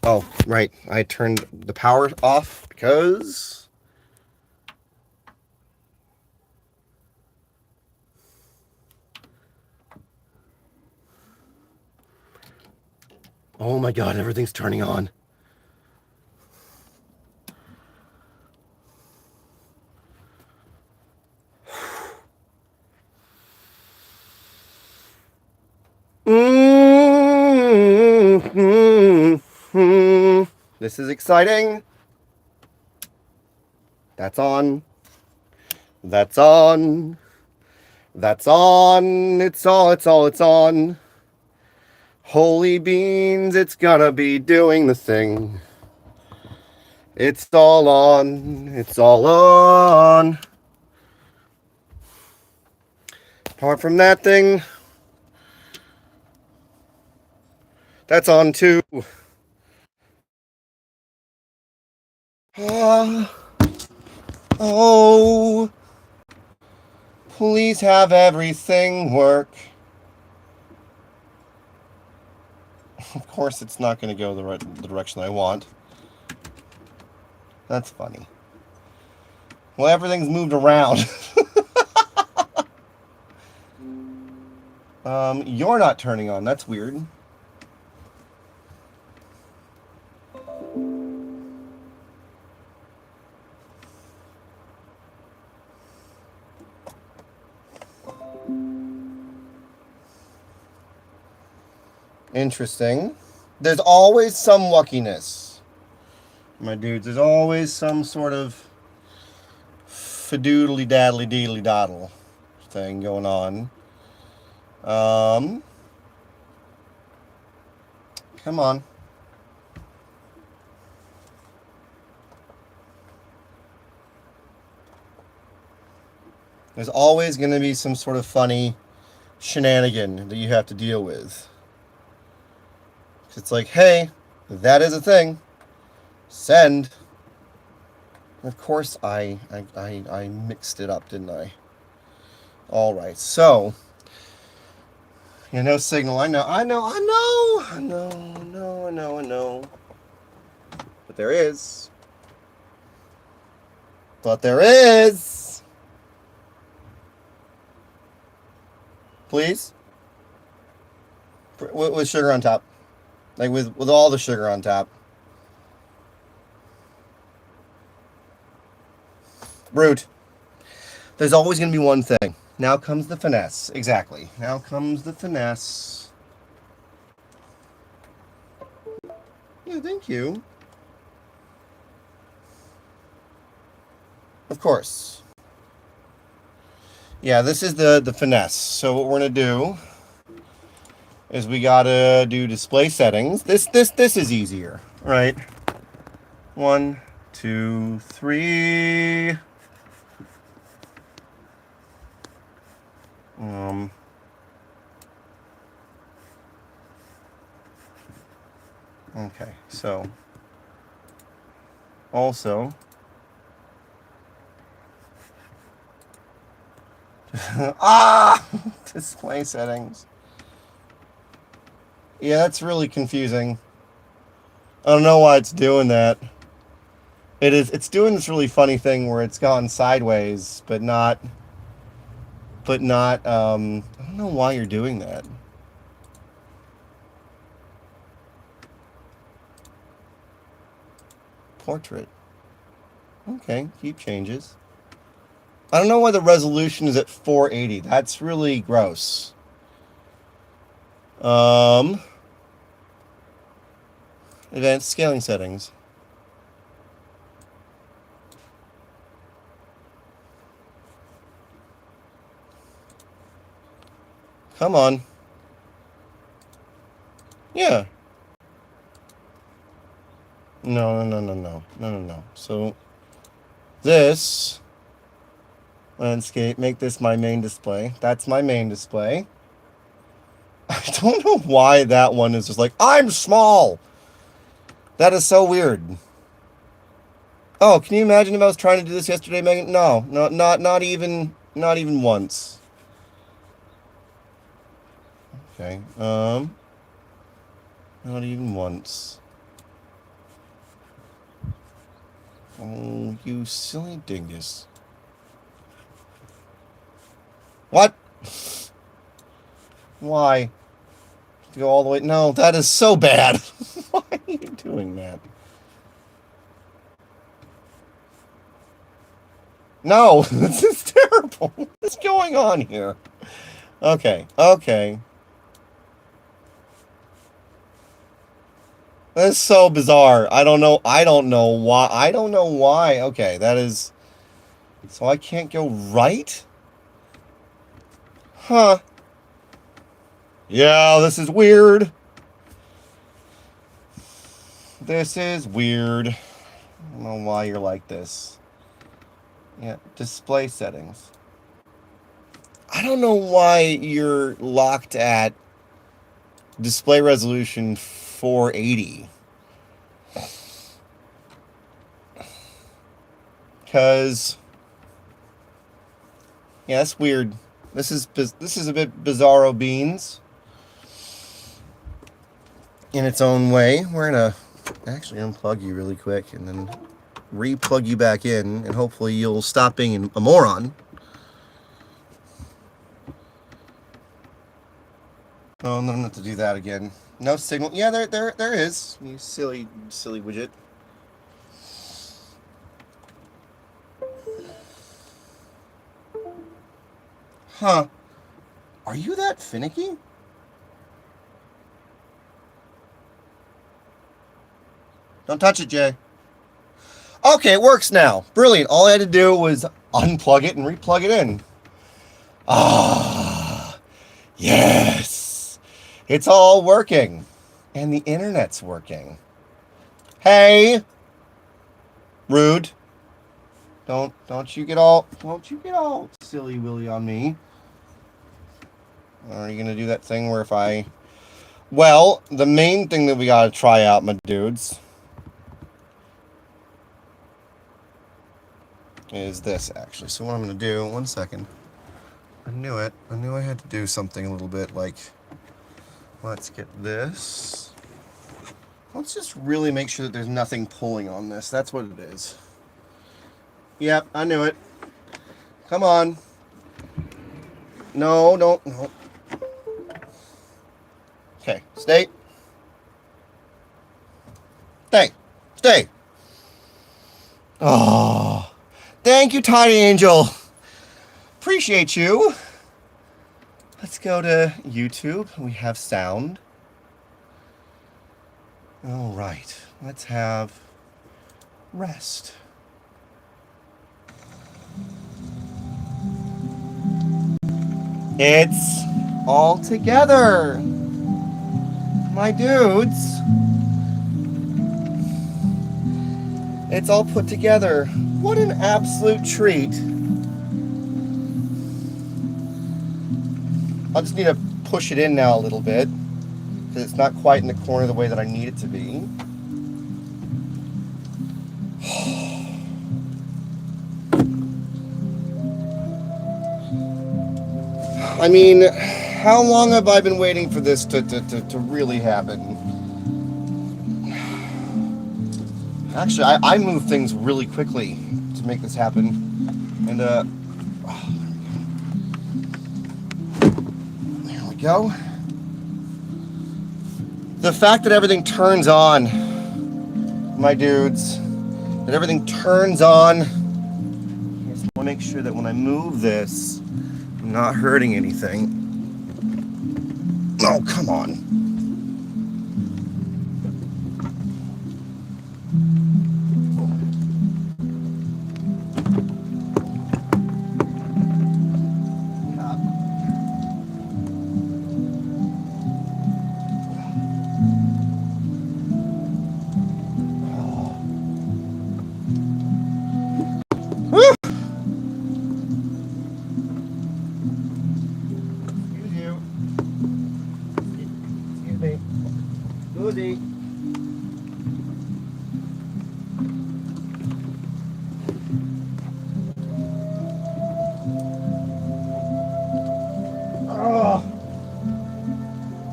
Oh, right. I turned the power off because... Oh my god, everything's turning on. This is exciting. That's on. That's on. That's on. It's on. Holy beans, it's gonna be doing the thing. It's all on. It's all on. Apart from that thing, that's on too. Oh, please have everything work. Of course, it's not going to go the direction I want. That's funny. Well, everything's moved around. You're not turning on. That's weird. Interesting. There's always some luckiness, my dudes. There's always some sort of fadoodly daddly deedly doddle thing going on. Come on. There's always going to be some sort of funny shenanigan that you have to deal with. It's like, hey, that is a thing. Send. Of course, I mixed it up, didn't I? All right, so no signal. I know. But there is. Please. With sugar on top. Like with all the sugar on top. Rude. There's always going to be one thing. Now comes the finesse. Exactly. Now comes the finesse. Yeah, thank you. Of course. Yeah, this is the finesse. So what we're going to do is we got to do display settings. This is easier, right? 1, 2, 3. Okay, so also display settings. Yeah, that's really confusing. I don't know why it's doing that. It's doing this really funny thing where it's gone sideways, but not I don't know why you're doing that. Portrait. Okay, keep changes. I don't know why the resolution is at 480. That's really gross. Advanced scaling settings. Come on. Yeah. No. So this landscape, make this my main display. That's my main display. I don't know why that one is just like, I'm small. That is so weird. Oh, can you imagine if I was trying to do this yesterday, Megan? No, not even once. Okay. Not even once. Oh, you silly dingus. What? Why? To go all the way? No, that is so bad. Why are you doing that? No, this is terrible. What's going on here? Okay. That's so bizarre. I don't know why. Okay, that is... So I can't go right? Huh. Yeah, this is weird. This is weird. I don't know why you're like this. Yeah, display settings. I don't know why you're locked at display resolution 480. Because, yeah, that's weird. This is a bit bizarro beans in its own way. We're gonna actually unplug you really quick and then re-plug you back in, and hopefully you'll stop being a moron. Oh, I'm gonna have to do that again. No signal. Yeah, there is. You silly widget. Huh. Are you that finicky? Don't touch it, Jay. Okay, it works now. Brilliant. All I had to do was unplug it and replug it in. Ah, yes. It's all working. And the internet's working. Hey. Rude. Don't you get all silly willy on me. Are you gonna do that thing where if I... Well, the main thing that we gotta try out, my dudes, is this, actually. So what I'm gonna do, one second. I knew it. I knew I had to do something a little bit like, let's get this. Let's just really make sure that there's nothing pulling on this. That's what it is. Yep, I knew it. Come on. No. Okay, stay. Stay. Oh, Thank you, Tiny Angel. Appreciate you. Let's go to YouTube. We have sound. All right. Let's have rest. It's all together, my dudes. It's all put together. What an absolute treat. I'll just need to push it in now a little bit because it's not quite in the corner the way that I need it to be. I mean, how long have I been waiting for this to really happen? Actually, I move things really quickly to make this happen. And, there we go. The fact that everything turns on, my dudes, that everything turns on, I just want to make sure that when I move this, I'm not hurting anything. Oh, come on.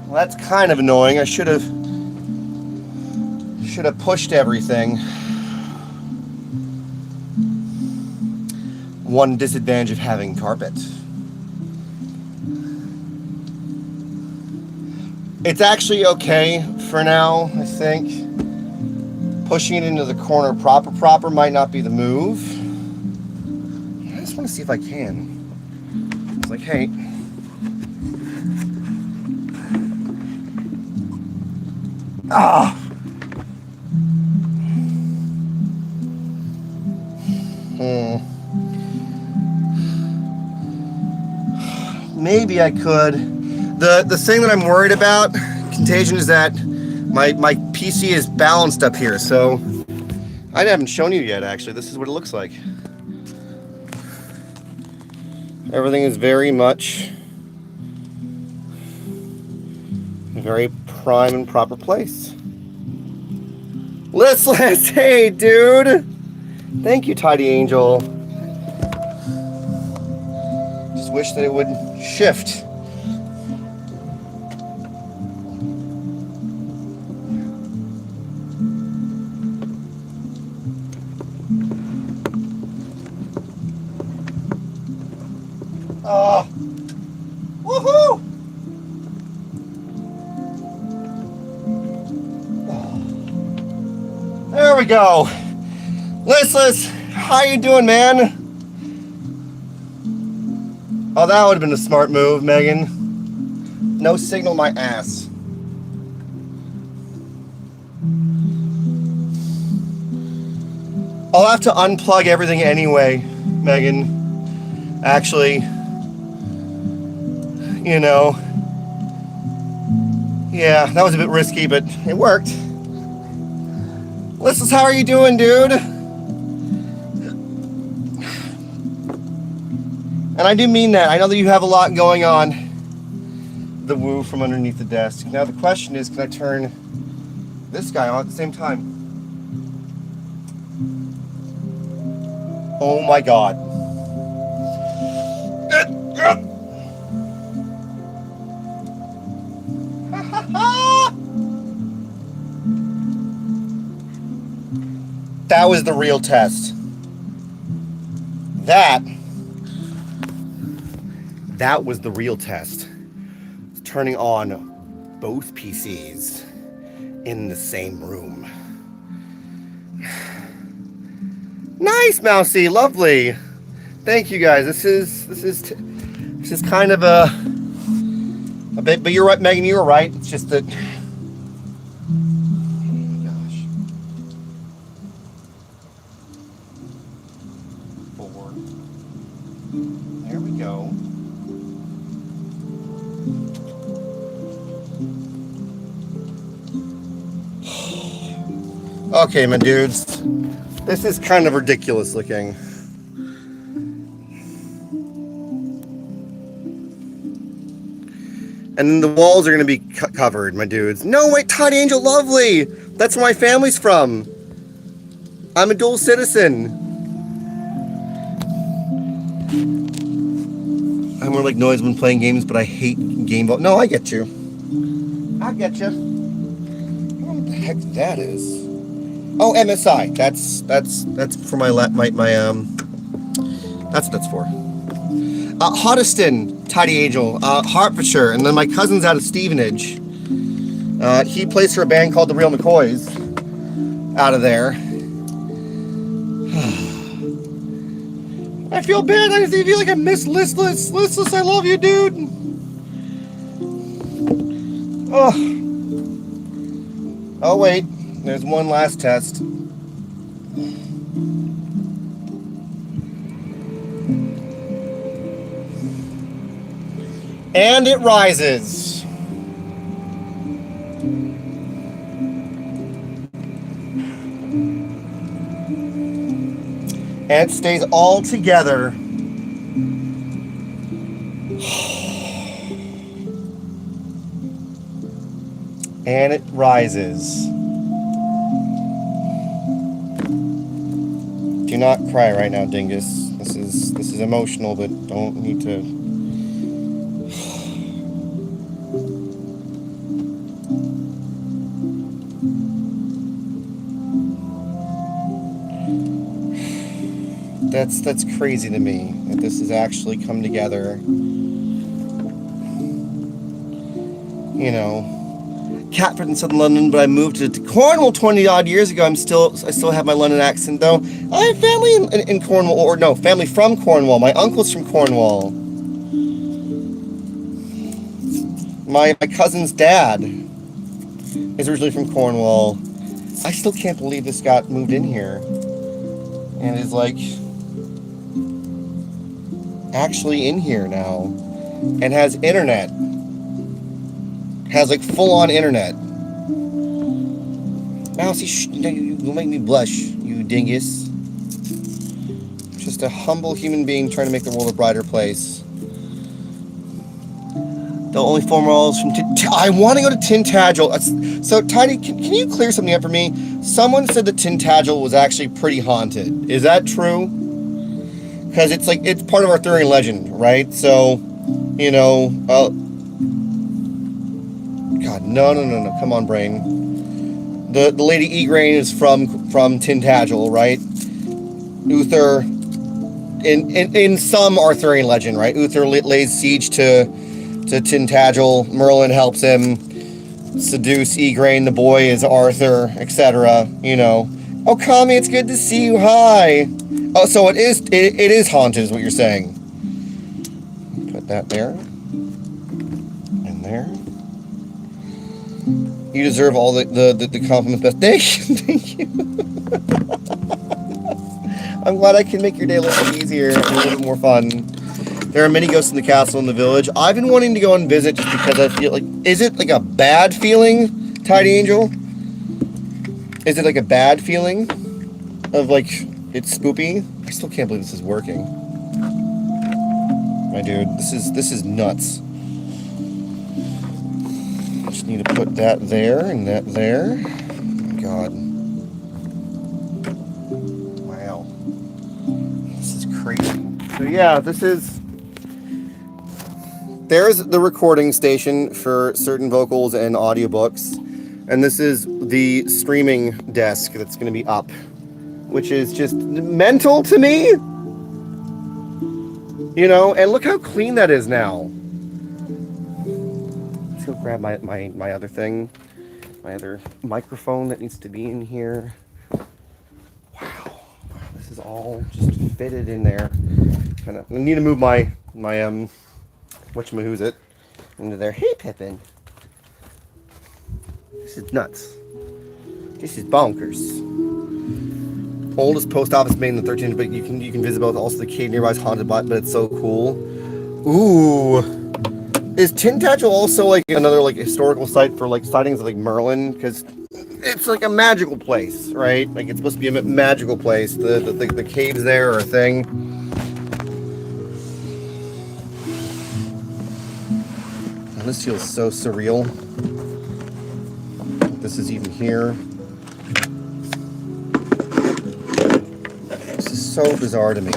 Well, that's kind of annoying. I should have pushed everything. One disadvantage of having carpet. It's actually okay for now, I think. Pushing it into the corner proper might not be the move. I just want to see if I can. It's like, hey. Ah. Maybe I could. The thing that I'm worried about, Contagion, is that my PC is balanced up here, so I haven't shown you yet, actually. This is what it looks like. Everything is very much a very prime and proper place. Listless, hey dude! Thank you, Tidy Angel. Just wish that it would shift. Oh, woohoo! There we go. Listless, how you doing, man? Oh, that would have been a smart move, Megan. No signal my ass. I'll have to unplug everything anyway, Megan. Actually, you know, yeah, that was a bit risky, but it worked. Listless, how are you doing, dude? And I do mean that. I know that you have a lot going on. The woo from underneath the desk. Now the question is, can I turn this guy on at the same time? Oh my God. That was the real test. That was the real test. Turning on both PCs in the same room. Nice! Nice, Mousy. Lovely. Thank you, guys. This is kind of a bit, but you're right, Megan. You were right. It's just that. Oh my gosh. 4. There we go. Okay, my dudes. This is kind of ridiculous looking. And then the walls are going to be covered, my dudes. No, wait, Todd Angel, lovely. That's where my family's from. I'm a dual citizen. I more like noise when playing games, but I hate game. No, I get you. I get you. I don't know what the heck that is. Oh, MSI. That's for my that's what that's for. Hoddesdon, Tidy Angel, Hertfordshire, and then my cousin's out of Stevenage. He plays for a band called The Real McCoys out of there. I feel bad. I feel like I miss Listless. Listless, I love you, dude. Oh wait, there's one last test. And it rises. And it stays all together. And it rises. Do not cry right now, Dingus. This is emotional, but don't need to. That's crazy to me that this has actually come together. You know, Catford in Southern London, but I moved to Cornwall 20 odd years ago. I still have my London accent though. I have family in Cornwall, or no, family from Cornwall. My uncle's from Cornwall. My cousin's dad is originally from Cornwall. I still can't believe this got moved in here and is like actually in here now and has internet. Has like full-on internet. Mousy, you make me blush, you dingus. Just a humble human being trying to make the world a brighter place. The only former roles from I want to go to Tintagel. So, Tiny, can you clear something up for me? Someone said that Tintagel was actually pretty haunted. Is that true? Because it's like it's part of Arthurian legend, right? So, you know, God, no. Come on, brain. The Lady Igraine is from Tintagel, right? Uther, in some Arthurian legend, right? Uther lays siege to Tintagel. Merlin helps him seduce Igraine. The boy is Arthur, etc. You know. Oh, Kami, it's good to see you. Hi. Oh, so it is haunted, is what you're saying. Put that there. And there. You deserve all the compliments, best. Thank you. I'm glad I can make your day a little bit easier and a little bit more fun. There are many ghosts in the castle in the village. I've been wanting to go and visit just because I feel like, is it like a bad feeling, Tidy Angel? Is it like a bad feeling of like it's spoopy? I still can't believe this is working. My dude, this is nuts. Just need to put that there and that there. Oh, God. Wow. This is crazy. So yeah, there's the recording station for certain vocals and audiobooks. And this is the streaming desk that's going to be up, which is just mental to me. You know, and look how clean that is now. Let's go grab my other thing, my other microphone that needs to be in here. Wow, this is all just fitted in there. Kind of. I need to move my whatchamahoo's it into there. Hey, Pippin. This is nuts. This is bonkers. Oldest post office made in the 13th, but you can visit both. Also, the cave nearby is haunted, but it's so cool. Ooh, is Tintagel also like another like historical site for like sightings of like Merlin? Because it's like a magical place, right? Like it's supposed to be a magical place. The caves there are a thing. And this feels so surreal. This is even here. This is so bizarre to me.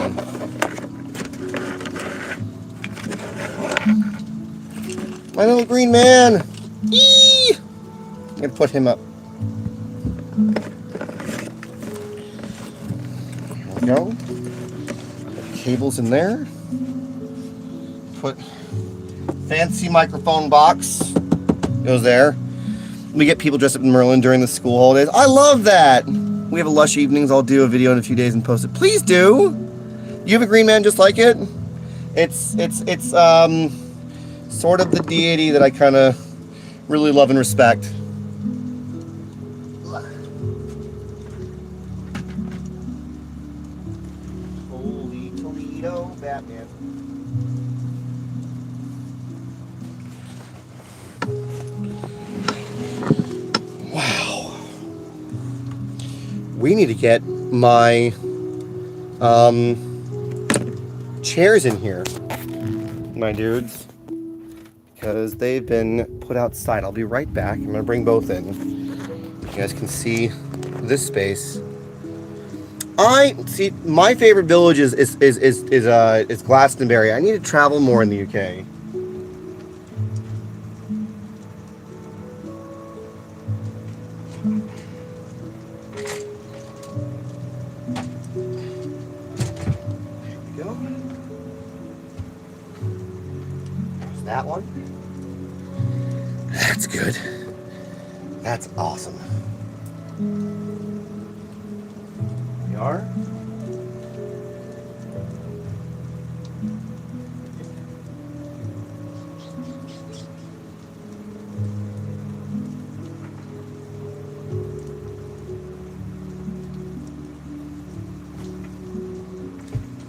My little green man! Eee! I'm gonna put him up. There we go. Put cables in there. Put fancy microphone box. Goes there. We get people dressed up in Merlin during the school holidays. I love that! We have a lush evenings. I'll do a video in a few days and post it. Please do! You have a green man just like it? It's sort of the deity that I kind of really love and respect. Holy Toledo, Batman. Wow. We need to get my chairs in here, my dudes, because they've been put outside. I'll be right back. I'm gonna bring both in. You guys can see this space. I see. My favorite village is Glastonbury. I need to travel more in the UK. That one. That's good. That's awesome. We are.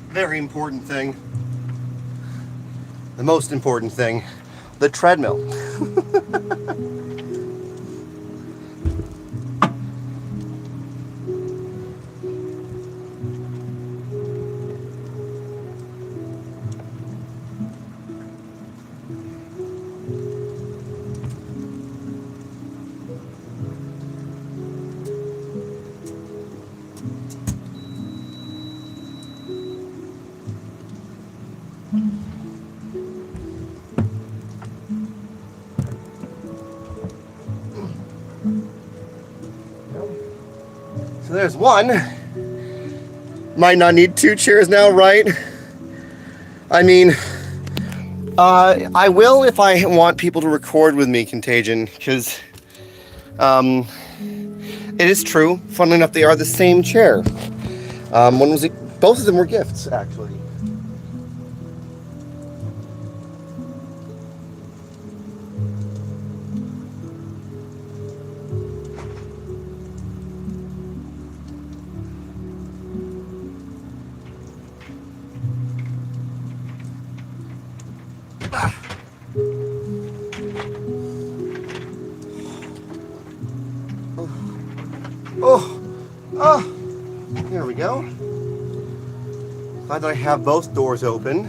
Very important thing. The most important thing, the treadmill. So there's one. Might not need two chairs now, right? I mean, I will if I want people to record with me, Contagion, because it is true. Funnily enough, they are the same chair. One was both of them were gifts, actually. Oh, there we go. Glad that I have both doors open.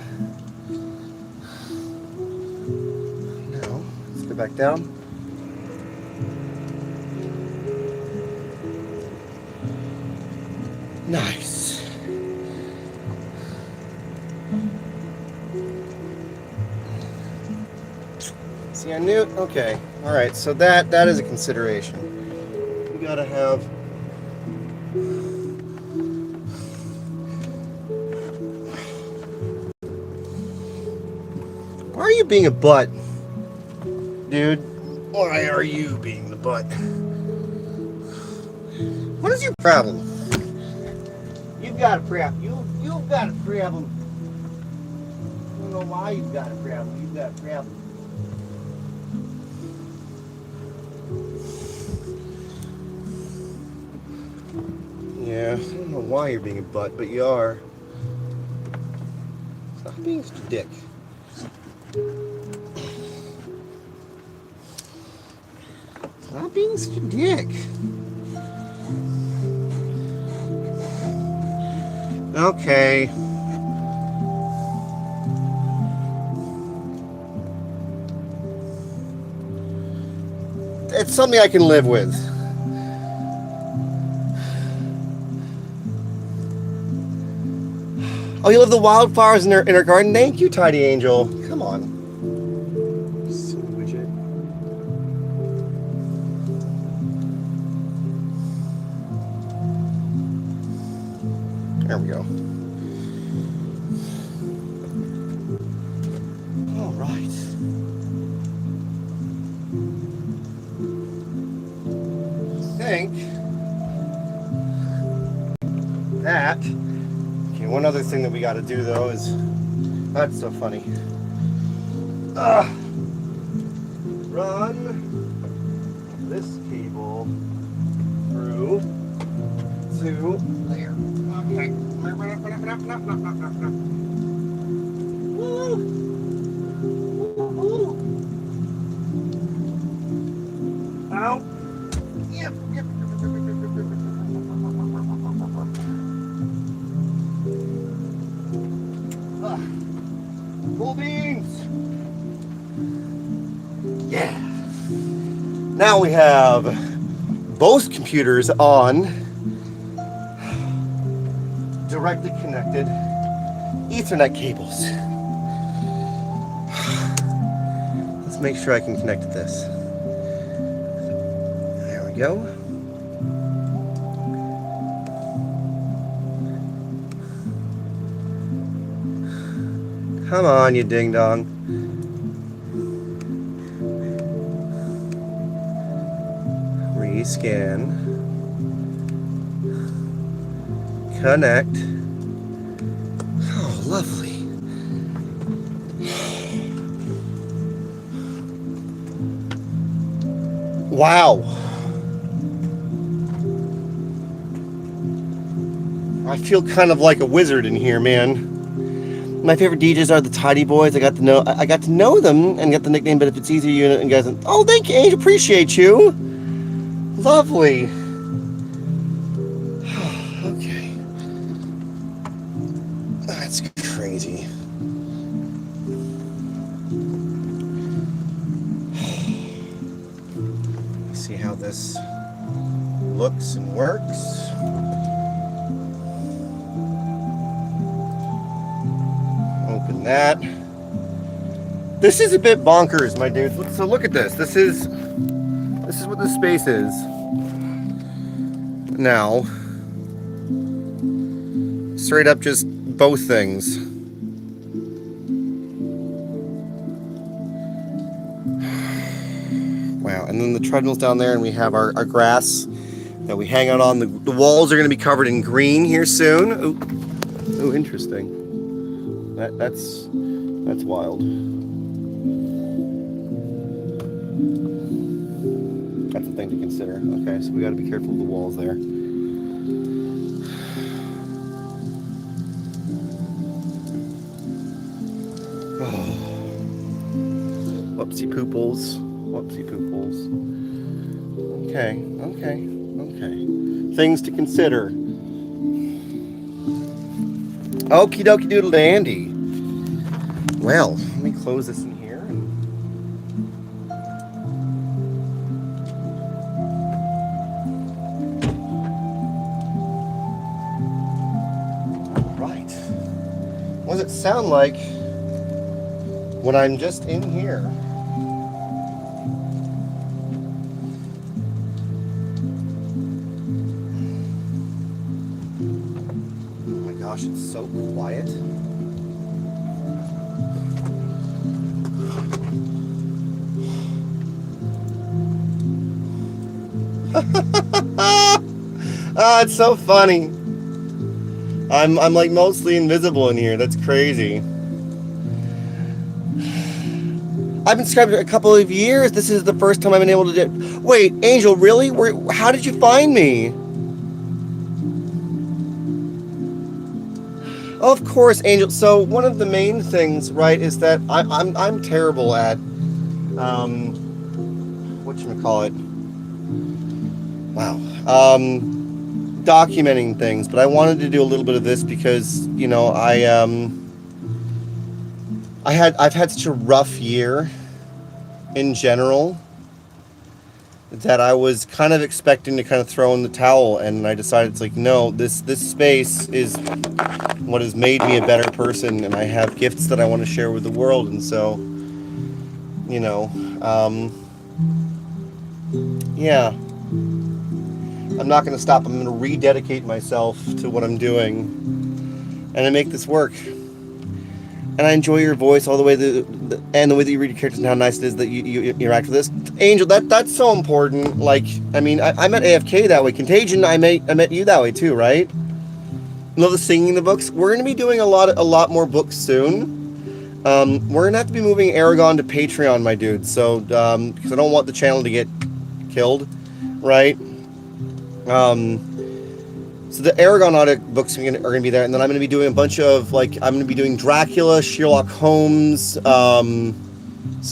Now, let's go back down. Nice. See, I knew. Okay, all right. So that is a consideration. We gotta have. Why are you being a butt, dude? Why are you being the butt? What is your problem? You you've got a problem. You've got a problem. I don't know why you've got a problem. You've got a problem. Yeah, I don't know why you're being a butt, but you are. Stop being such a dick. Stop being such a dick. Okay. It's something I can live with. Oh, you love the wildflowers in her garden? Thank you, Tidy Angel. Come on. Silly widget. There we go. All right. I think that. Okay, one other thing that we got to do though is that's so funny. Run this cable through to there. Okay. Woo! Woo! Ow! Yep. Cool beans. Yeah. Now we have both computers on, directly connected Ethernet cables. Let's make sure I can connect to this. There we go. Come on, you ding dong. Rescan. Connect. Oh, lovely. Wow. I feel kind of like a wizard in here, man. My favorite DJs are the Tidy Boys. I got to know them and get the nickname, but if it's easier, you and guys, oh, thank you, Angel, appreciate you. Lovely. Okay. That's crazy. Let's see how this looks and works. Open that. This is a bit bonkers, my dudes. So look at this. This is what this space is. Now, straight up just both things. Wow, and then the treadmill's down there, and we have our grass that we hang out on. The walls are going to be covered in green here soon. Ooh, interesting. That's wild. That's a thing to consider. Okay, so we got to be careful of the walls there. Oh. Whoopsie pooples. Whoopsie pooples. Okay. Things to consider. Okie dokie doodle dandy. Well, let me close this in here. Right. What does it sound like when I'm just in here? Oh my gosh, it's so quiet. Oh, it's so funny. I'm like mostly invisible in here. That's crazy. I've been subscribed for a couple of years. This is the first time I've been able to do. Wait, Angel, really? How did you find me? Of course, Angel. So one of the main things, right, is that I'm terrible at whatchamacallit. Wow. Documenting things, but I wanted to do a little bit of this because, you know, I've had such a rough year in general that I was kind of expecting to kind of throw in the towel, and I decided it's like, no, this space is what has made me a better person, and I have gifts that I want to share with the world. And so, you know, yeah, I'm not going to stop. I'm going to rededicate myself to what I'm doing, and I make this work. And I enjoy your voice all the way and the way that you read your characters and how nice it is that you interact with this. Angel, that's so important. Like, I mean, I met AFK that way. Contagion, I met you that way too, right? Love the singing the books. We're gonna be doing a lot more books soon. We're gonna have to be moving Aragon to Patreon, my dude. So, because I don't want the channel to get killed, right? So the Aragon audiobooks are going to be there, and then I'm going to be doing a bunch of, like, I'm going to be doing Dracula, Sherlock Holmes, some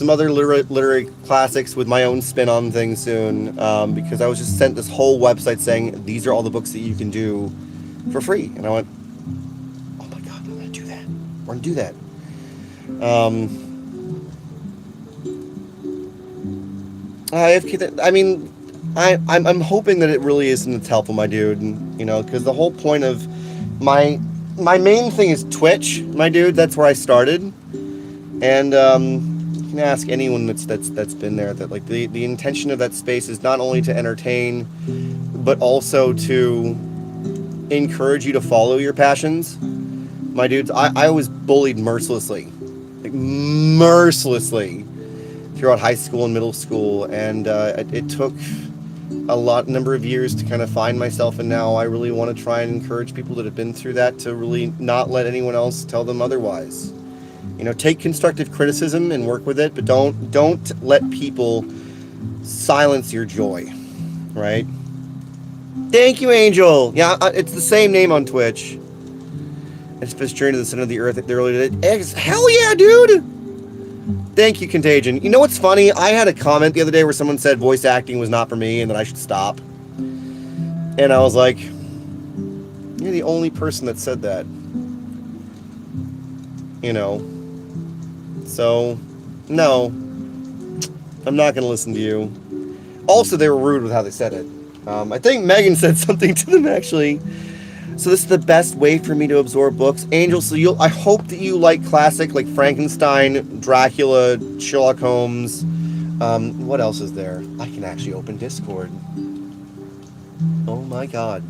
other literary classics with my own spin on things soon, because I was just sent this whole website saying, these are all the books that you can do for free. And I went, oh my God, I'm going to do that. We're going to do that. I mean, I'm hoping that it really is and it's helpful, my dude. And, you know, because the whole point of my main thing is Twitch, my dude. That's where I started, and you can ask anyone that's been there that, like, the intention of that space is not only to entertain, but also to encourage you to follow your passions, my dudes. I was bullied mercilessly, like mercilessly, throughout high school and middle school, and it took a number of years to kind of find myself, and now I really want to try and encourage people that have been through that to really not let anyone else tell them otherwise. You know, take constructive criticism and work with it, but don't let people silence your joy, right? Thank you, Angel. Yeah, it's the same name on Twitch. It's this journey to the center of the earth that they really did. Hell yeah, dude! Thank you, Contagion. You know what's funny? I had a comment the other day where someone said voice acting was not for me and that I should stop. And I was like, you're the only person that said that. You know. So, no. I'm not going to listen to you. Also, they were rude with how they said it. I think Megan said something to them, actually. So this is the best way for me to absorb books. Angel, so I hope that you like classic, like Frankenstein, Dracula, Sherlock Holmes. What else is there? I can actually open Discord. Oh my God.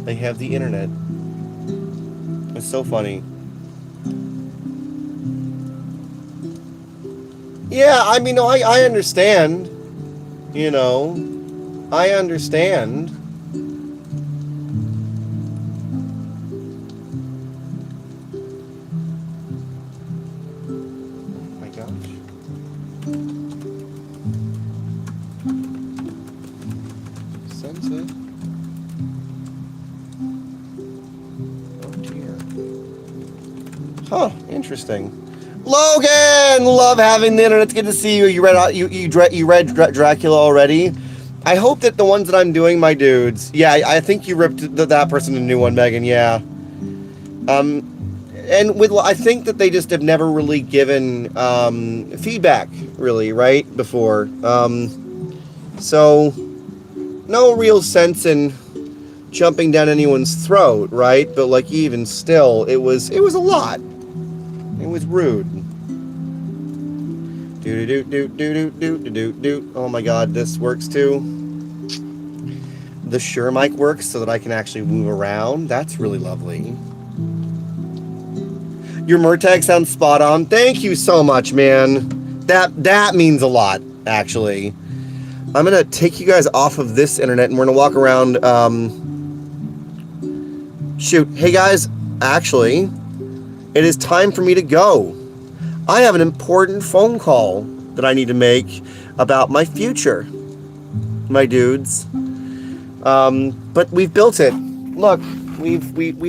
They have the internet. It's so funny. Yeah, I mean, no, I understand. You know, I understand. Huh, interesting. Logan, love having the internet. It's good to see you. You read Dracula already? I hope that the ones that I'm doing, my dudes. Yeah, I think you ripped that person a new one, Megan. Yeah. And I think that they just have never really given feedback, really, right, before. So no real sense in jumping down anyone's throat, right? But, like, even still, it was a lot. It was rude. Oh my God, this works too. The Shure mic works so that I can actually move around. That's really lovely. Your Murtag sounds spot on. Thank you so much, man. That means a lot, actually. I'm gonna take you guys off of this internet and we're gonna walk around Shoot. Hey, guys. Actually, it is time for me to go. I have an important phone call that I need to make about my future, my dudes. But we've built it. Look, we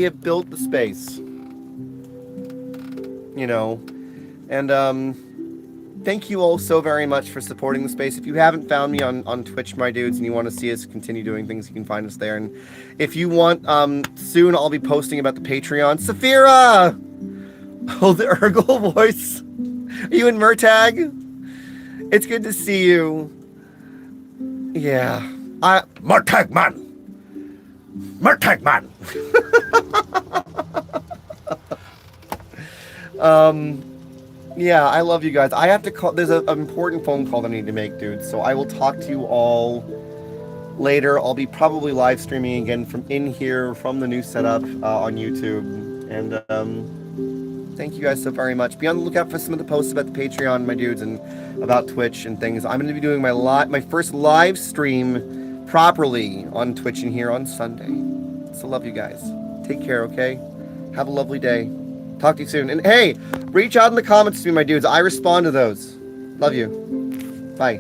have built the space. You know, and thank you all so very much for supporting the space. If you haven't found me on Twitch, my dudes, and you want to see us continue doing things, you can find us there. And if you want, soon I'll be posting about the Patreon. Saphira! Oh, the Urgle voice. Are you in Murtag? It's good to see you. Yeah. Murtag man! Murtag man! Yeah, I love you guys. I have to call. There's an important phone call that I need to make, dude. So I will talk to you all later. I'll be probably live streaming again from in here from the new setup on YouTube. And thank you guys so very much. Be on the lookout for some of the posts about the Patreon, my dudes, and about Twitch and things. I'm going to be doing my first live stream properly on Twitch in here on Sunday. So love you guys. Take care, okay? Have a lovely day. Talk to you soon. And hey, reach out in the comments to me, my dudes. I respond to those. Love you. Bye.